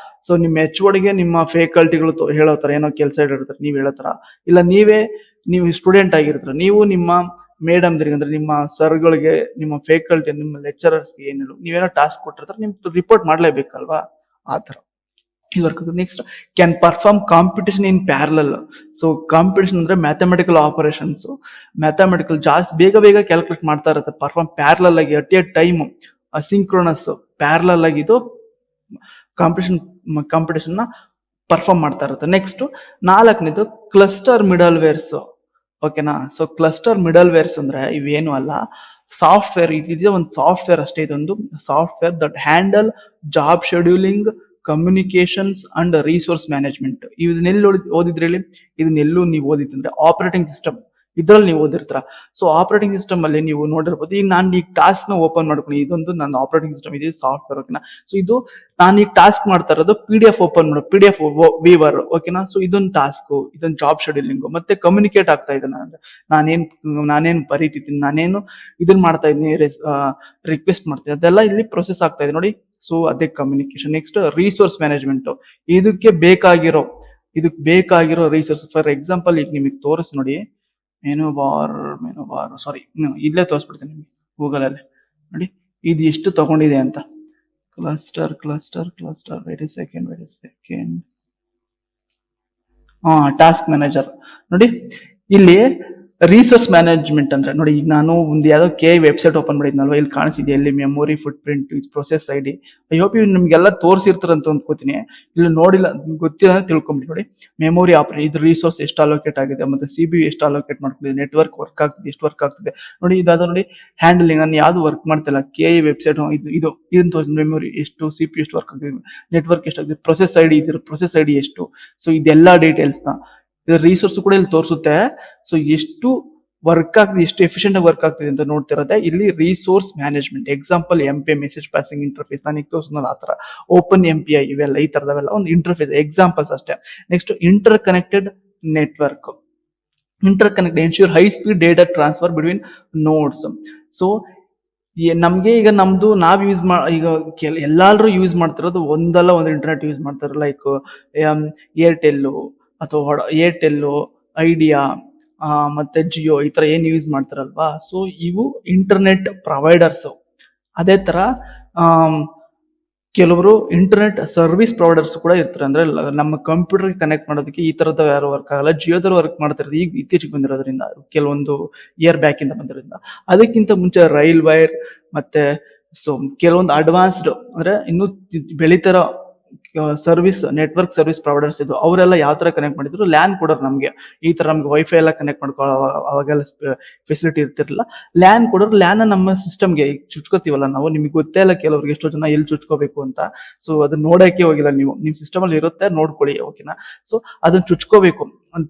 ಸೊ ನಿಮ್ಮ HODಗೆ ನಿಮ್ಮ ಫ್ಯಾಕಲ್ಟಿಗಳು ಹೇಳೋತರ ಏನೋ ಕೆಲಸ ಹೇಳಿರ್ತಾರೆ, ನೀವ್ ಹೇಳೋತರ, ಇಲ್ಲ ನೀವು ಸ್ಟೂಡೆಂಟ್ ಆಗಿರ್ತಾರೆ, ನೀವು ನಿಮ್ಮ ಮೇಡಮ್ ಅಂದ್ರೆ ನಿಮ್ಮ ಸರ್ಗಳಿಗೆ, ನಿಮ್ಮ ಫ್ಯಾಕಲ್ಟಿ, ನಿಮ್ಮ ಲೆಕ್ಚರರ್ಸ್ಗೆ ಏನಿಲ್ಲ ನೀವೇನೋ ಟಾಸ್ಕ್ ಕೊಟ್ಟಿರ್ತಾರೆ, ನಿಮ್ ರಿಪೋರ್ಟ್ ಮಾಡ್ಲೇಬೇಕಲ್ವಾ. ಆತರ next can perform computation in parallel. So computation ಅಂದ್ರೆ ಮ್ಯಾಥಮೆಟಿಕಲ್ ಆಪರೇಷನ್ಸ್, ಮ್ಯಾಥಮೆಟಿಕಲ್ ಜಾಸ್ತಿ ಬೇಗ ಕ್ಯಾಲ್ಕುಲೇಟ್ ಮಾಡ್ತಾ ಇರುತ್ತೆ. ಪರ್ಫಾರ್ಮ್ ಪ್ಯಾರಲಲ್ ಆಗಿ at a time, synchronous parallel ಆಗಿ ಇದು ಕಾಂಪಿಟೇಷನ್ ನ ಪರ್ಫಾರ್ಮ್ ಮಾಡ್ತಾ ಇರುತ್ತೆ. ನೆಕ್ಸ್ಟ್ 4ನೇದು ಕ್ಲಸ್ಟರ್ ಮಿಡಲ್ ವೇರ್ಸ್. ಓಕೆನಾ. ಸೊ ಕ್ಲಸ್ಟರ್ ಮಿಡಲ್ ವೇರ್ಸ್ ಅಂದ್ರೆ ಇವೇನು ಅಲ್ಲ, ಸಾಫ್ಟ್ವೇರ್. ಇದೆ ಒಂದು ಸಾಫ್ಟ್ವೇರ್ ಅಷ್ಟೇ. ಇದೊಂದು software that handle job scheduling, communications and resource management. ಇದನ್ನೆಲ್ಲಿ ಓದಿದ್ರಿ ಹೇಳಿ? ಇದನ್ನೆಲ್ಲೂ ನೀವು ಓದಿದ್ರೆ ಆಪರೇಟಿಂಗ್ ಸಿಸ್ಟಮ್ ಇದ್ರಲ್ಲಿ ನೀವು ಓದಿರ್ತೀರ. ಸೊ ಆಪರೇಟಿಂಗ್ ಸಿಸ್ಟಮ್ ಅಲ್ಲಿ ನೀವು ನೋಡಿರ್ಬೋದು. ಈಗ ನಾನು ಈ ಟಾಸ್ಕ್ ನ ಓಪನ್ ಮಾಡ್ಕೊಂಡು, ಇದೊಂದು ನನ್ನ ಆಪರೇಟಿಂಗ್ ಸಿಸ್ಟಮ್, ಇದೆ ಸಾಫ್ಟ್ವೇರ್. ಓಕೆನಾ. ಸೊ ಇದು ನಾನು ಈಗ ಟಾಸ್ಕ್ ಮಾಡ್ತಾ ಇರೋದು PDF ಓಪನ್ ಮಾಡೋ, PDF ವೀವರ್. ಓಕೆನಾ. ಸೊ ಇದೊಂದು ಟಾಸ್ಕ್, ಇದೊಂದು ಜಾಬ್ ಶೆಡ್ಯೂಲಿಂಗ್, ಮತ್ತೆ ಕಮ್ಯುನಿಕೇಟ್ ಆಗ್ತಾ ಇದೆ. ನಾನೇನು ಬರೀತಿದ್ದೀನಿ, ನಾನೇನು ಇದನ್ನ ಮಾಡ್ತಾ ಇದ್ದೀನಿ, ರಿಕ್ವೆಸ್ಟ್ ಮಾಡ್ತೀನಿ, ಅದೆಲ್ಲ ಇಲ್ಲಿ ಪ್ರೊಸೆಸ್ ಆಗ್ತಾ ಇದೆ ನೋಡಿ. ಸೊ ಅದೇ ಕಮ್ಯುನಿಕೇಶನ್. Next resource management. ಇದಕ್ಕೆ ಬೇಕಾಗಿರೋ ರಿಸೋರ್ಸ್. ಫಾರ್ ಎಕ್ಸಾಂಪಲ್ ಈಗ ನಿಮಗೆ ತೋರಿಸ್ ನೋಡಿ, ಮೆನು ಬಾರ್ ಸಾರಿ ಇಲ್ಲೇ ತೋರಿಸ್ಬಿಡ್ತೀನಿ ನಿಮಗೆ ಗೂಗಲ್ ಅಲ್ಲಿ ನೋಡಿ ಇದು ಎಷ್ಟು ತಗೊಂಡಿದೆ ಅಂತ. Cluster wait a second. Task manager ನೋಡಿ. ಇಲ್ಲಿ ರಿಸೋರ್ಸ್ ಮ್ಯಾನೇಜ್ಮೆಂಟ್ ಅಂದ್ರೆ ನೋಡಿ, ಈಗ ನಾನು ಒಂದು ಯಾವ್ದೋ ವೆಬ್ಸೈಟ್ ಓಪನ್ ಮಾಡಿದ್ನಲ್ವಾ, ಇಲ್ಲಿ ಕಾಣಿಸಿದೆ, ಇಲ್ಲಿ memory, foot print, process ID. I hope ಇವ್ ನಿಮ್ಗೆಲ್ಲ ತೋರಿಸಿರ್ತಾರಂತ ಅಂದ್ಕೋತೀನಿ. ಇಲ್ಲಿ ನೋಡಿಲ್ಲ, ಗೊತ್ತಿಲ್ಲ ತಿಳ್ಕೊಂಬಿಡಿ. ನೋಡಿ ಮೆಮೊರಿ ಇದು ರಿಸೋರ್ಸ್ ಎಷ್ಟು ಅಲೋಕೇಟ್ ಆಗಿದೆ, ಮತ್ತೆ CPU ಎಷ್ಟು ಅಲೋಕೇಟ್ ಮಾಡ್ಕೊಂಡಿದೆ, ನೆಟ್ವರ್ಕ್ ವರ್ಕ್ ಆಗ್ತಿದೆ, ಎಷ್ಟು ವರ್ಕ್ ಆಗ್ತಿದೆ ನೋಡಿ. ಇದಾದ ನೋಡಿ ಹ್ಯಾಂಡಲಿಂಗ್, ನಾನು ಯಾವ್ದು ವರ್ಕ್ ಮಾಡ್ತಿಲ್ಲ, ವೆಬ್ಸೈಟ್ ಇದನ್ನ ತೋರಿಸಿ, ಮೆಮೊರಿ ಎಷ್ಟು, CPU ಎಷ್ಟು ವರ್ಕ್ ಆಗ್ತಿದೆ, ನೆಟ್ವರ್ಕ್ ಎಷ್ಟು ಆಗ್ತಿದೆ, ಪ್ರೊಸೆಸ್ ID ಎಷ್ಟು. ಸೊ ಇದೆಲ್ಲ ಡೀಟೇಲ್ಸ್ ನ ರಿಸೋರ್ಸ್ ಕೂಡ ಇಲ್ಲಿ ತೋರಿಸುತ್ತೆ. ಸೊ ಎಷ್ಟು ವರ್ಕ್ ಆಗ್ತಿದೆ, ಎಷ್ಟು ಎಫಿಷಿಯಂಟ್ ಆಗಿ ವರ್ಕ್ ಆಗ್ತಿದೆ ಅಂತ ನೋಡ್ತಿರೋದೆ ಇಲ್ಲಿ resource management. Example MPI message passing interface, ನಾನು ಈಗ ತೋರಿಸಿದ್ನಲ್ಲ ಆತರ. ಓಪನ್ MPI ಇವೆಲ್ಲ ಈ ತರದವೆಲ್ಲ ಒಂದು ಇಂಟರ್ಫೇಸ್ ಎಕ್ಸಾಂಪಲ್ಸ್ ಅಷ್ಟೇ. Next inter connected network. Ensure high speed data transfer between notes. So ನಮ್ಗೆ ಈಗ ನಾವ್ ಯೂಸ್ ಈಗ ಎಲ್ಲಾರು ಯೂಸ್ ಮಾಡ್ತಿರೋದು ಒಂದಲ್ಲ ಒಂದು ಇಂಟರ್ನೆಟ್ ಯೂಸ್ ಮಾಡ್ತಾರೆ. ಲೈಕ್ ಏರ್ಟೆಲ್, ಐಡಿಯಾ, ಮತ್ತೆ ಜಿಯೋ, ಈ ತರ ಏನ್ ಯೂಸ್ ಮಾಡ್ತಾರಲ್ವಾ. ಸೊ ಇವು ಇಂಟರ್ನೆಟ್ ಪ್ರೊವೈಡರ್ಸ್. ಅದೇ ತರ ಕೆಲವರು ಇಂಟರ್ನೆಟ್ ಸರ್ವಿಸ್ ಪ್ರೊವೈಡರ್ಸ್ ಕೂಡ ಇರ್ತಾರೆ. ಅಂದ್ರೆ ನಮ್ಮ ಕಂಪ್ಯೂಟರ್ ಕನೆಕ್ಟ್ ಮಾಡೋದಕ್ಕೆ ಈ ತರದ ಯಾರು ವರ್ಕ್ ಆಗಲ್ಲ. ಜಿಯೋದಲ್ಲಿ ವರ್ಕ್ ಮಾಡ್ತಿರೋದು ಈಗ ಇತ್ತೀಚೆಗೆ ಬಂದಿರೋದ್ರಿಂದ, ಕೆಲವೊಂದು ಇಯರ್ ಬ್ಯಾಕ್ ಇಂದ ಬಂದಿರೋದ್ರಿಂದ. ಅದಕ್ಕಿಂತ ಮುಂಚೆ ರೈಲ್ ವೈರ್, ಮತ್ತೆ ಸೊ ಕೆಲವೊಂದು ಅಡ್ವಾನ್ಸ್ಡ್ ಅಂದ್ರೆ ಇನ್ನು ಬೆಳಿತಾರೋ ನೆಟ್ವರ್ಕ್ ಸರ್ವಿಸ್ ಪ್ರೊವೈಡರ್ಸ್ ಇದು. ಅವರೆಲ್ಲ ಯಾವ ತರ ಕನೆಕ್ಟ್ ಮಾಡಿದ್ರು, ಲ್ಯಾನ್ ಕೊಡೋರು ನಮ್ಗೆ. ಈ ತರ ನಮ್ಗೆ ವೈಫೈ ಎಲ್ಲ ಕನೆಕ್ಟ್ ಮಾಡ್ಕೊಳ್ಳೋ ಅವಾಗೆಲ್ಲ ಫೆಸಿಲಿಟಿ ಇರ್ತಿರ್ಲಿಲ್ಲ. ಲ್ಯಾನ್ ಕೊಡೋರು, ಲ್ಯಾನ್ ನಮ್ಮ ಸಿಸ್ಟಮ್ಗೆ ಚುಚ್ಕೋತೀವಲ್ಲ ನಾವು, ನಿಮ್ಗೆ ಗೊತ್ತೇ ಇಲ್ಲ ಕೆಲವ್ರಿಗೆ ಎಷ್ಟೋ ಜನ ಎಲ್ಲಿ ಚುಚ್ಕೋಬೇಕು ಅಂತ. ಸೊ ಅದನ್ನ ನೋಡಕ್ಕೆ ಹೋಗಿಲ್ಲ ನೀವು, ನಿಮ್ ಸಿಸ್ಟಮ್ ಅಲ್ಲಿ ಇರುತ್ತೆ, ನೋಡ್ಕೊಳ್ಳಿ. ಓಕೆನಾ. ಸೊ ಅದನ್ನ ಚುಚ್ಕೋಬೇಕು.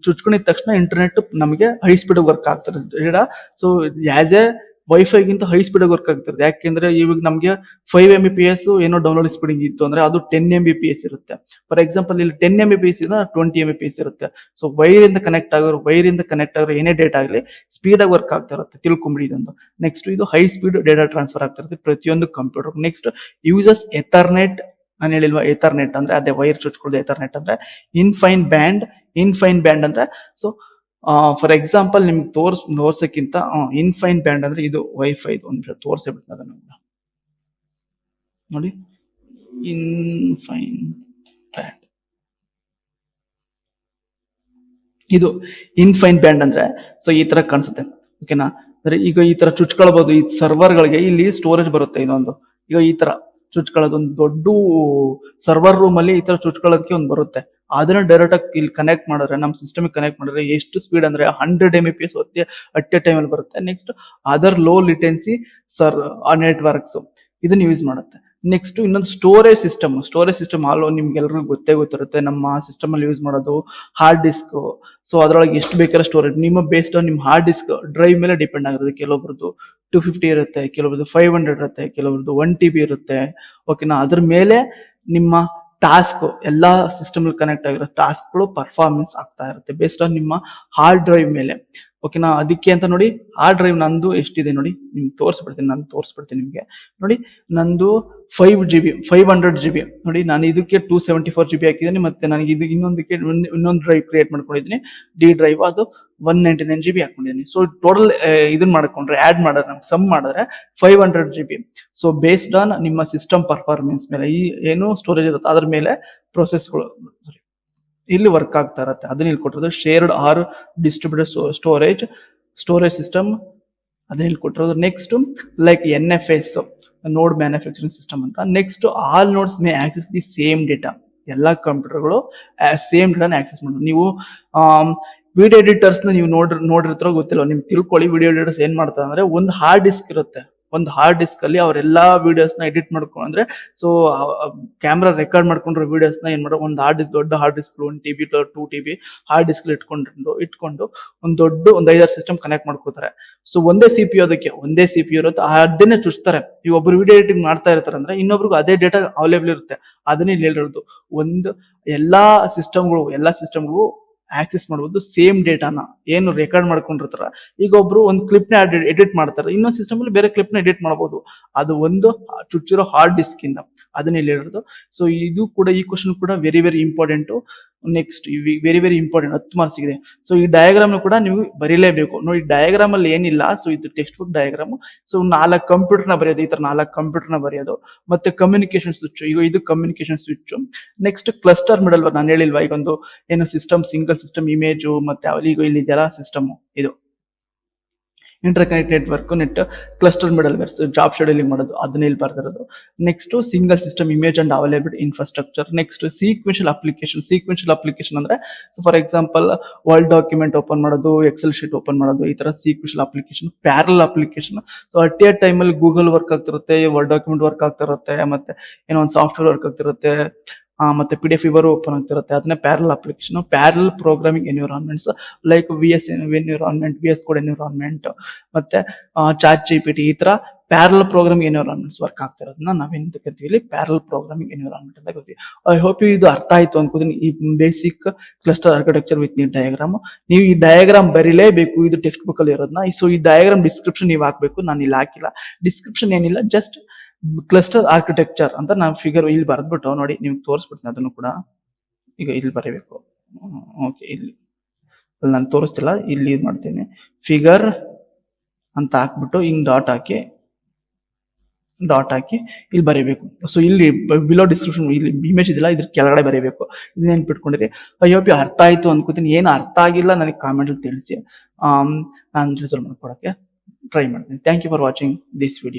ಚುಚ್ಕೊಂಡಿದ ತಕ್ಷಣ ಇಂಟರ್ನೆಟ್ ನಮಗೆ ಹೈ ಸ್ಪೀಡ್ ವರ್ಕ್ ಆಗ್ತದೆ. ಸೊ ಆಸ್ ಎ ವೈಫೈಗಿಂತ ಹೈ ಸ್ಪೀಡ್ ವರ್ಕ್ ಆಗ್ತಿರುತ್ತೆ. ಯಾಕೆಂದ್ರೆ ಇವಾಗ ನಮ್ಗೆ 5 Mbps ಏನೋ ಡೌನ್ಲೋಡ್ ಸ್ಪೀಡಿಂಗ್ ಇತ್ತು ಅಂದ್ರೆ ಅದು 10 Mbps ಇರುತ್ತೆ. ಫಾರ್ ಎಕ್ಸಾಂಪಲ್ ಇಲ್ಲಿ 10 Mbps 20 Mbps ಇರುತ್ತೆ. ಸೊ ವೈರಿಂದ ಕನೆಕ್ಟ್ ಆಗೋರು ಏನೇ ಡೇಟಾ ಆಗಲಿ ಸ್ಪೀಡ್ ಆಗಿ ವರ್ಕ್ ಆಗ್ತಾ ಇರುತ್ತೆ. ತಿಳ್ಕೊಂಬಿಡಿ ಇದೊಂದು. ನೆಕ್ಸ್ಟ್ ಇದು ಹೈ ಸ್ಪೀಡ್ ಡೇಟಾ ಟ್ರಾನ್ಸ್ಫರ್ ಆಗ್ತಾ ಇರುತ್ತೆ ಪ್ರತಿಯೊಂದು ಕಂಪ್ಯೂಟರ್. Next uses ಎಥರ್ನೆಟ್. ನಾನು ಹೇಳಿಲ್ವಾ ಎಥರ್ನೆಟ್ ಅಂದ್ರೆ ಅದೇ ವೈರ್ ಚುಚ್ಕೊಳ್ಳೋದು. ಎಥರ್ನೆಟ್ ಅಂದ್ರೆ ಇನ್ಫೈನ್ ಬ್ಯಾಂಡ್ ಅಂದ್ರೆ ಸೊ ಫಾರ್ ಎಕ್ಸಾಂಪಲ್ ನಿಮ್ಗೆ ತೋರ್ಸಕ್ಕಿಂತ ಇನ್ಫೈನ್ ಬ್ಯಾಂಡ್ ಅಂದ್ರೆ ಇದು ವೈಫೈ. ಒಂದು ನಿಮಿಷ ತೋರ್ಸಬಿಟ್ಟು ಅದನ್ನ ನೋಡಿ. ಇನ್ಫೈನ್ ಬ್ಯಾಂಡ್, ಇದು ಇನ್ಫೈನ್ ಬ್ಯಾಂಡ್ ಅಂದ್ರೆ ಸೊ ಈ ತರ ಕಾಣಿಸುತ್ತೆ. ಓಕೆನಾ. ಅಂದ್ರೆ ಈಗ ಈ ತರ ಚುಚ್ಕೊಳ್ಬಹುದು. ಈ ಸರ್ವರ್ ಗಳಿಗೆ ಇಲ್ಲಿ ಸ್ಟೋರೇಜ್ ಬರುತ್ತೆ ಇನ್ನೊಂದು. ಈಗ ಈ ತರ ಚುಚ್ಕೊಳ್ಳೋದು ಒಂದು ದೊಡ್ಡ ಸರ್ವರ್ ರೂಮ್ ಅಲ್ಲಿ ಈ ತರ ಚುಚ್ಕೊಳ್ಳೋದಕ್ಕೆ ಒಂದು ಬರುತ್ತೆ. ಅದನ್ನ ಡೈರೆಕ್ಟ್ ಆಗಿ ಇಲ್ಲಿ ಕನೆಕ್ಟ್ ಮಾಡಿದ್ರೆ ನಮ್ಮ ಸಿಸ್ಟಮ್ ಕನೆಕ್ಟ್ ಮಾಡಿದ್ರೆ ಎಷ್ಟು ಸ್ಪೀಡ್ ಅಂದ್ರೆ 100 Mbps ಹೊತ್ತೆ ಅಟ್ ಎ ಟೈಮ್ ಅಲ್ಲಿ ಬರುತ್ತೆ. ನೆಕ್ಸ್ಟ್ ಅದರ್ ಲೋ ಲಿಟೆನ್ಸಿ ನೆಟ್ವರ್ಕ್ಸ್ ಇದನ್ನ ಯೂಸ್ ಮಾಡುತ್ತೆ. ನೆಕ್ಸ್ಟ್ ಇನ್ನೊಂದು ಸ್ಟೋರೇಜ್ ಸಿಸ್ಟಮ್ ಆಲ್ ನಿಮ್ಗೆಲ್ರಿಗೂ ಗೊತ್ತಿರುತ್ತೆ. ನಮ್ಮ ಸಿಸ್ಟಮ್ ಅಲ್ಲಿ ಯೂಸ್ ಮಾಡೋದು ಹಾರ್ಡ್ ಡಿಸ್ಕ್. ಸೊ ಅದ್ರೊಳಗೆ ಎಷ್ಟು ಬೇಕಾದ್ರೆ ಸ್ಟೋರೇಜ್ ನಿಮ್ಮ ಬೇಸ್ಡ್ ಆನ್ ನಿಮ್ಮ ಹಾರ್ಡ್ ಡಿಸ್ಕ್ ಡ್ರೈವ್ ಮೇಲೆ ಡಿಪೆಂಡ್ ಆಗಿರುತ್ತೆ. ಕೆಲವೊಬ್ರದ್ದು 250 ಇರುತ್ತೆ, ಕೆಲವೊಬ್ರದ್ದು 500 ಇರುತ್ತೆ, ಕೆಲವೊಬ್ರದ್ದು 1 TB ಇರುತ್ತೆ. ಓಕೆನಾ, ಅದ್ರ ಮೇಲೆ ನಿಮ್ಮ ಟಾಸ್ಕ್ ಎಲ್ಲಾ ಸಿಸ್ಟಮ್ ಕನೆಕ್ಟ್ ಆಗಿರೋ ಟಾಸ್ಕ್ಗಳು ಪರ್ಫಾರ್ಮೆನ್ಸ್ ಆಗ್ತಾ ಇರುತ್ತೆ ಬೇಸ್ಡ್ ಆನ್ ನಿಮ್ಮ ಹಾರ್ಡ್ ಡ್ರೈವ್ ಮೇಲೆ. ಓಕೆನಾ, ಅದಕ್ಕೆ ಅಂತ ನೋಡಿ ಹಾರ್ಡ್ ಡ್ರೈವ್ ನಂದು ಎಷ್ಟಿದೆ ನೋಡಿ ನಿಮ್ಗೆ ತೋರಿಸ್ಬಿಡ್ತೀನಿ ನಿಮ್ಗೆ. ನೋಡಿ ನಂದು 500 GB ನೋಡಿ. ನಾನು ಇದಕ್ಕೆ 274 GB ಹಾಕಿದ್ದೀನಿ. ಮತ್ತೆ ನನಗೆ ಇದು ಇನ್ನೊಂದು ಡ್ರೈವ್ ಕ್ರಿಯೇಟ್ ಮಾಡ್ಕೊಂಡಿದ್ದೀನಿ, ಡಿ ಡ್ರೈವ್. ಅದು 199 GB ಹಾಕೊಂಡಿದ್ದೀನಿ. ಸೊ ಟೋಟಲ್ ಇದನ್ನ ಮಾಡ್ಕೊಂಡ್ರೆ ಆಡ್ ಮಾಡಿದ್ರೆ ನಮ್ಗೆ ಸಮ್ ಮಾಡಿದ್ರೆ 500 GB. ಸೊ ಬೇಸ್ಡ್ ಆನ್ ನಿಮ್ಮ ಸಿಸ್ಟಮ್ ಪರ್ಫಾರ್ಮೆನ್ಸ್ ಮೇಲೆ ಈ ಏನು ಸ್ಟೋರೇಜ್ ಇರುತ್ತೆ ಅದ್ರ ಮೇಲೆ ಪ್ರೊಸೆಸ್ಗಳು ಇಲ್ಲಿ ವರ್ಕ್ ಆಗ್ತಾ ಇರುತ್ತೆ. ಅದನ್ನ ಇಲ್ಲಿ ಕೊಟ್ಟಿರೋದು ಶೇರ್ಡ್ ಆರ್ ಡಿಸ್ಟ್ರಿಬ್ಯೂಟೆಡ್ ಸ್ಟೋರೇಜ್ ಸಿಸ್ಟಮ್ ಅದನ್ನ ಇಲ್ಲಿ ಕೊಟ್ಟಿರೋದು. ನೆಕ್ಸ್ಟ್ ಲೈಕ್ NFS ನೋಡ್ ಮ್ಯಾನುಫ್ಯಾಕ್ಚರಿಂಗ್ ಸಿಸ್ಟಮ್ ಅಂತ. Next all notes May access the same data. ಎಲ್ಲಾ ಕಂಪ್ಯೂಟರ್ಗಳು ಸೇಮ್ ಡೇಟಾನ ಆಕ್ಸೆಸ್ ಮಾಡೋದು. ನೀವು ವಿಡಿಯೋ ಎಡಿಟರ್ಸ್ ನೀವು ನೋಡಿರ್ತಾರೋ ಗೊತ್ತಿಲ್ಲ, ನಿಮ್ಗೆ ತಿಳ್ಕೊಳ್ಳಿ. ವಿಡಿಯೋ ಎಡಿಟರ್ಸ್ ಏನ್ ಮಾಡ್ತಾರೆ ಅಂದ್ರೆ ಒಂದು ಹಾರ್ಡ್ ಡಿಸ್ಕ್ ಇರುತ್ತೆ. ಒಂದು ಹಾರ್ಡ್ ಡಿಸ್ಕ್ ಅಲ್ಲಿ ಅವರೆಲ್ಲಾ ವಿಡಿಯೋಸ್ ನ ಎಡಿಟ್ ಮಾಡ್ಕೊಂಡು ಅಂದ್ರೆ ಸೊ ಕ್ಯಾಮ್ರಾ ರೆಕಾರ್ಡ್ ಮಾಡ್ಕೊಂಡಿರೋ ವಿಡಿಯೋಸ್ ನ ಏನ್ ಮಾಡೋ ಒಂದು ದೊಡ್ಡ hard disk 1 TB 2 TB hard disk ಇಟ್ಕೊಂಡು ಒಂದು 5-6 ಸಿಸ್ಟಮ್ ಕನೆಕ್ಟ್ ಮಾಡ್ಕೋತಾರೆ. ಸೊ ಒಂದೇ CPU ಇರುತ್ತೆ, ಅದನ್ನೇ ಚುಚ್ತಾರೆ. ಈಗ ಒಬ್ರು ವಿಡಿಯೋ ಎಡಿಟಿಂಗ್ ಮಾಡ್ತಾ ಇರ್ತಾರೆ ಅಂದ್ರೆ ಇನ್ನೊಬ್ರಿಗೂ ಅದೇ ಡೇಟಾ ಅವೈಲೇಬಲ್ ಇರುತ್ತೆ. ಅದನ್ನೇ ಇಲ್ಲಿ ಹೇಳಿರೋದು ಎಲ್ಲಾ ಸಿಸ್ಟಮ್ಗಳು ಆಕ್ಸೆಸ್ ಮಾಡಬಹುದು ಸೇಮ್ ಡೇಟಾನ ಏನು ರೆಕಾರ್ಡ್ ಮಾಡ್ಕೊಂಡಿರ್ತಾರ. ಈಗ ಒಬ್ರು ಒಂದು ಕ್ಲಿಪ್ ನ ಎಡಿಟ್ ಮಾಡ್ತಾರೆ, ಇನ್ನೊಂದು ಸಿಸ್ಟಮ್ ಅಲ್ಲಿ ಬೇರೆ ಕ್ಲಿಪ್ ನ ಎಡಿಟ್ ಮಾಡಬಹುದು. ಅದು ಒಂದು ಚುಚ್ಚಿರೋ ಹಾರ್ಡ್ ಡಿಸ್ಕ್ ಇಂದ ಅದನ್ನ ಇಲ್ಲಿ ಹೇಳಿರೋದು. ಸೊ ಇದು ಕೂಡ ಈ ಕ್ವಶನ್ ಕೂಡ very very important. Next very important 10 marks ಇದೆ. ಸೊ ಈ ಡಯಾಗ್ರಾಮ್ ಕೂಡ ನೀವು ಬರೀಲೇಬೇಕು ನೋಡಿ. ಡಯಾಗ್ರಾಮ್ ಅಲ್ಲಿ ಏನಿಲ್ಲ, ಸೊ ಇದು text book diagram. So 4 computer ನ ಬರೆಯೋದು, ಈ ತರ 4 ಕಂಪ್ಯೂಟರ್ ನ ಬರೆಯೋದು. ಮತ್ತೆ ಕಮ್ಯುನಿಕೇಶನ್ ಸ್ವಿಚ್, ಈಗ ಇದು communication switch. Next cluster middle word, ನಾನು ಹೇಳಿಲ್ವಾ ಈಗ ಒಂದು ಏನು ಸಿಸ್ಟಮ್ ಸಿಂಗಲ್ ಸಿಸ್ಟಮ್ ಇಮೇಜ್ ಮತ್ತೆ ಈಗ ಇಲ್ಲಿ ಇದೆಲ್ಲ ಸಿಸ್ಟಮ್ ಇದು interconnect network cluster middlewares job scheduling ಮಾಡೋದು ಅದನ್ನ ಇಲ್ಲಿ ಬರ್ದಿರೋದು. Next single system image and available infrastructure. Next sequential application ಅಂದ್ರೆ so for example Word document open ಮಾಡೋದು, ಎಕ್ಸೆಲ್ ಶೀಟ್ ಓಪನ್ ಮಾಡೋದು, ಈ ತರ sequential application. Parallel application, so at a time ಅಲ್ಲಿ ಗೂಗಲ್ ವರ್ಕ್ ಆಗ್ತಿರುತ್ತೆ, ವರ್ಡ್ ಡಾಕ್ಯುಮೆಂಟ್ ವರ್ಕ್ ಆಗ್ತಿರುತ್ತೆ, ಮತ್ತೆ ಏನೋ ಒಂದು ಸಾಫ್ಟ್ವೇರ್ ವರ್ಕ್ ಆಗ್ತಿರುತ್ತೆ, ಮತ್ತೆ PDF ಇವರು ಓಪನ್ ಆಗ್ತಿರುತ್ತೆ. ಅದನ್ನೇ parallel application. Parallel programming environments like VS code environment ಮತ್ತೆ ಚಾಟ್ GPT, ಈ ತರ ಪ್ಯಾರಲ್ ಪ್ರೋಗ್ರಾಮಿಂಗ್ ಎನ್ವಿರಾನ್ಮೆಂಟ್ಸ್ ವರ್ಕ್ ಆಗ್ತಿರೋದನ್ನ ನಾವೇನ್ ಕರಿತೀವಿ ಪ್ಯಾರಲ್ ಪ್ರೋಗ್ರಾಮಿಂಗ್ ಎನ್ವಿರಾನ್ಮೆಂಟ್ ಅಂತ ಕರಿತೀವಿ. ಐ ಹೋಪ್ ಇದು ಅರ್ಥ ಆಯ್ತು ಅನ್ಕೋತೀನಿ. ಈ basic cluster architecture with diagram ನೀವು ಈ ಡಯಾಗ್ರಾಮ್ ಬರೀಲೇಬೇಕು, ಇದು ಟೆಕ್ಸ್ಟ್ ಬುಕ್ ಅಲ್ಲಿ ಇರೋದನ್ನ. ಸೊ ಈ ಡಯಾಗ್ರಾಮ್ ಡಿಸ್ಕ್ರಿಪ್ಷನ್ ನೀವು ಹಾಕ್ಬೇಕು, ನಾನು ಇಲ್ಲಿ ಹಾಕಿಲ್ಲ. ಡಿಸ್ಕ್ರಿಪ್ಷನ್ ಏನಿಲ್ಲ, ಜಸ್ಟ್ ಕ್ಲಸ್ಟರ್ ಆರ್ಕಿಟೆಕ್ಚರ್ ಅಂತ ನಾನು ಫಿಗರ್ ಇಲ್ಲಿ ಬರೆದ್ಬಿಟ್ಟು ನೋಡಿ ನಿಮ್ಗೆ ತೋರಿಸ್ಬಿಡ್ತೀನಿ. ಅದನ್ನು ಕೂಡ ಈಗ ಇಲ್ಲಿ ಬರೀಬೇಕು. ಓಕೆ, ಇಲ್ಲಿ ನಾನು ತೋರಿಸ್ತಿಲ್ಲ, ಇಲ್ಲಿ ಇದು ಮಾಡ್ತೀನಿ. ಫಿಗರ್ ಅಂತ ಹಾಕ್ಬಿಟ್ಟು ಹಿಂಗ್ ಡಾಟ್ ಹಾಕಿ ಇಲ್ಲಿ ಬರೀಬೇಕು. ಸೊ ಇಲ್ಲಿ ಬಿಲೋ ಡಿಸ್ಕ್ರಿಪ್ಷನ್ ಇಲ್ಲಿ ಇಮೇಜ್ ಇದೆಲ್ಲ ಇದ್ರ ಕೆಳಗಡೆ ಬರೀಬೇಕು. ಇದನ್ನೇನು ಬಿಟ್ಕೊಂಡಿರಿ. ಐ ಹೋಪ್ ಅರ್ಥ ಆಯ್ತು ಅನ್ಕೋತೀನಿ. ಏನು ಅರ್ಥ ಆಗಿಲ್ಲ ನನಗೆ ಕಾಮೆಂಟ್ ಅಲ್ಲಿ ತಿಳಿಸಿ. ನಾನು ರಿಸಲ್ವ್ ಮಾಡ್ಕೊಡಕ್ಕೆ ಟ್ರೈ ಮಾಡ್ತೀನಿ. Thank you for watching this video.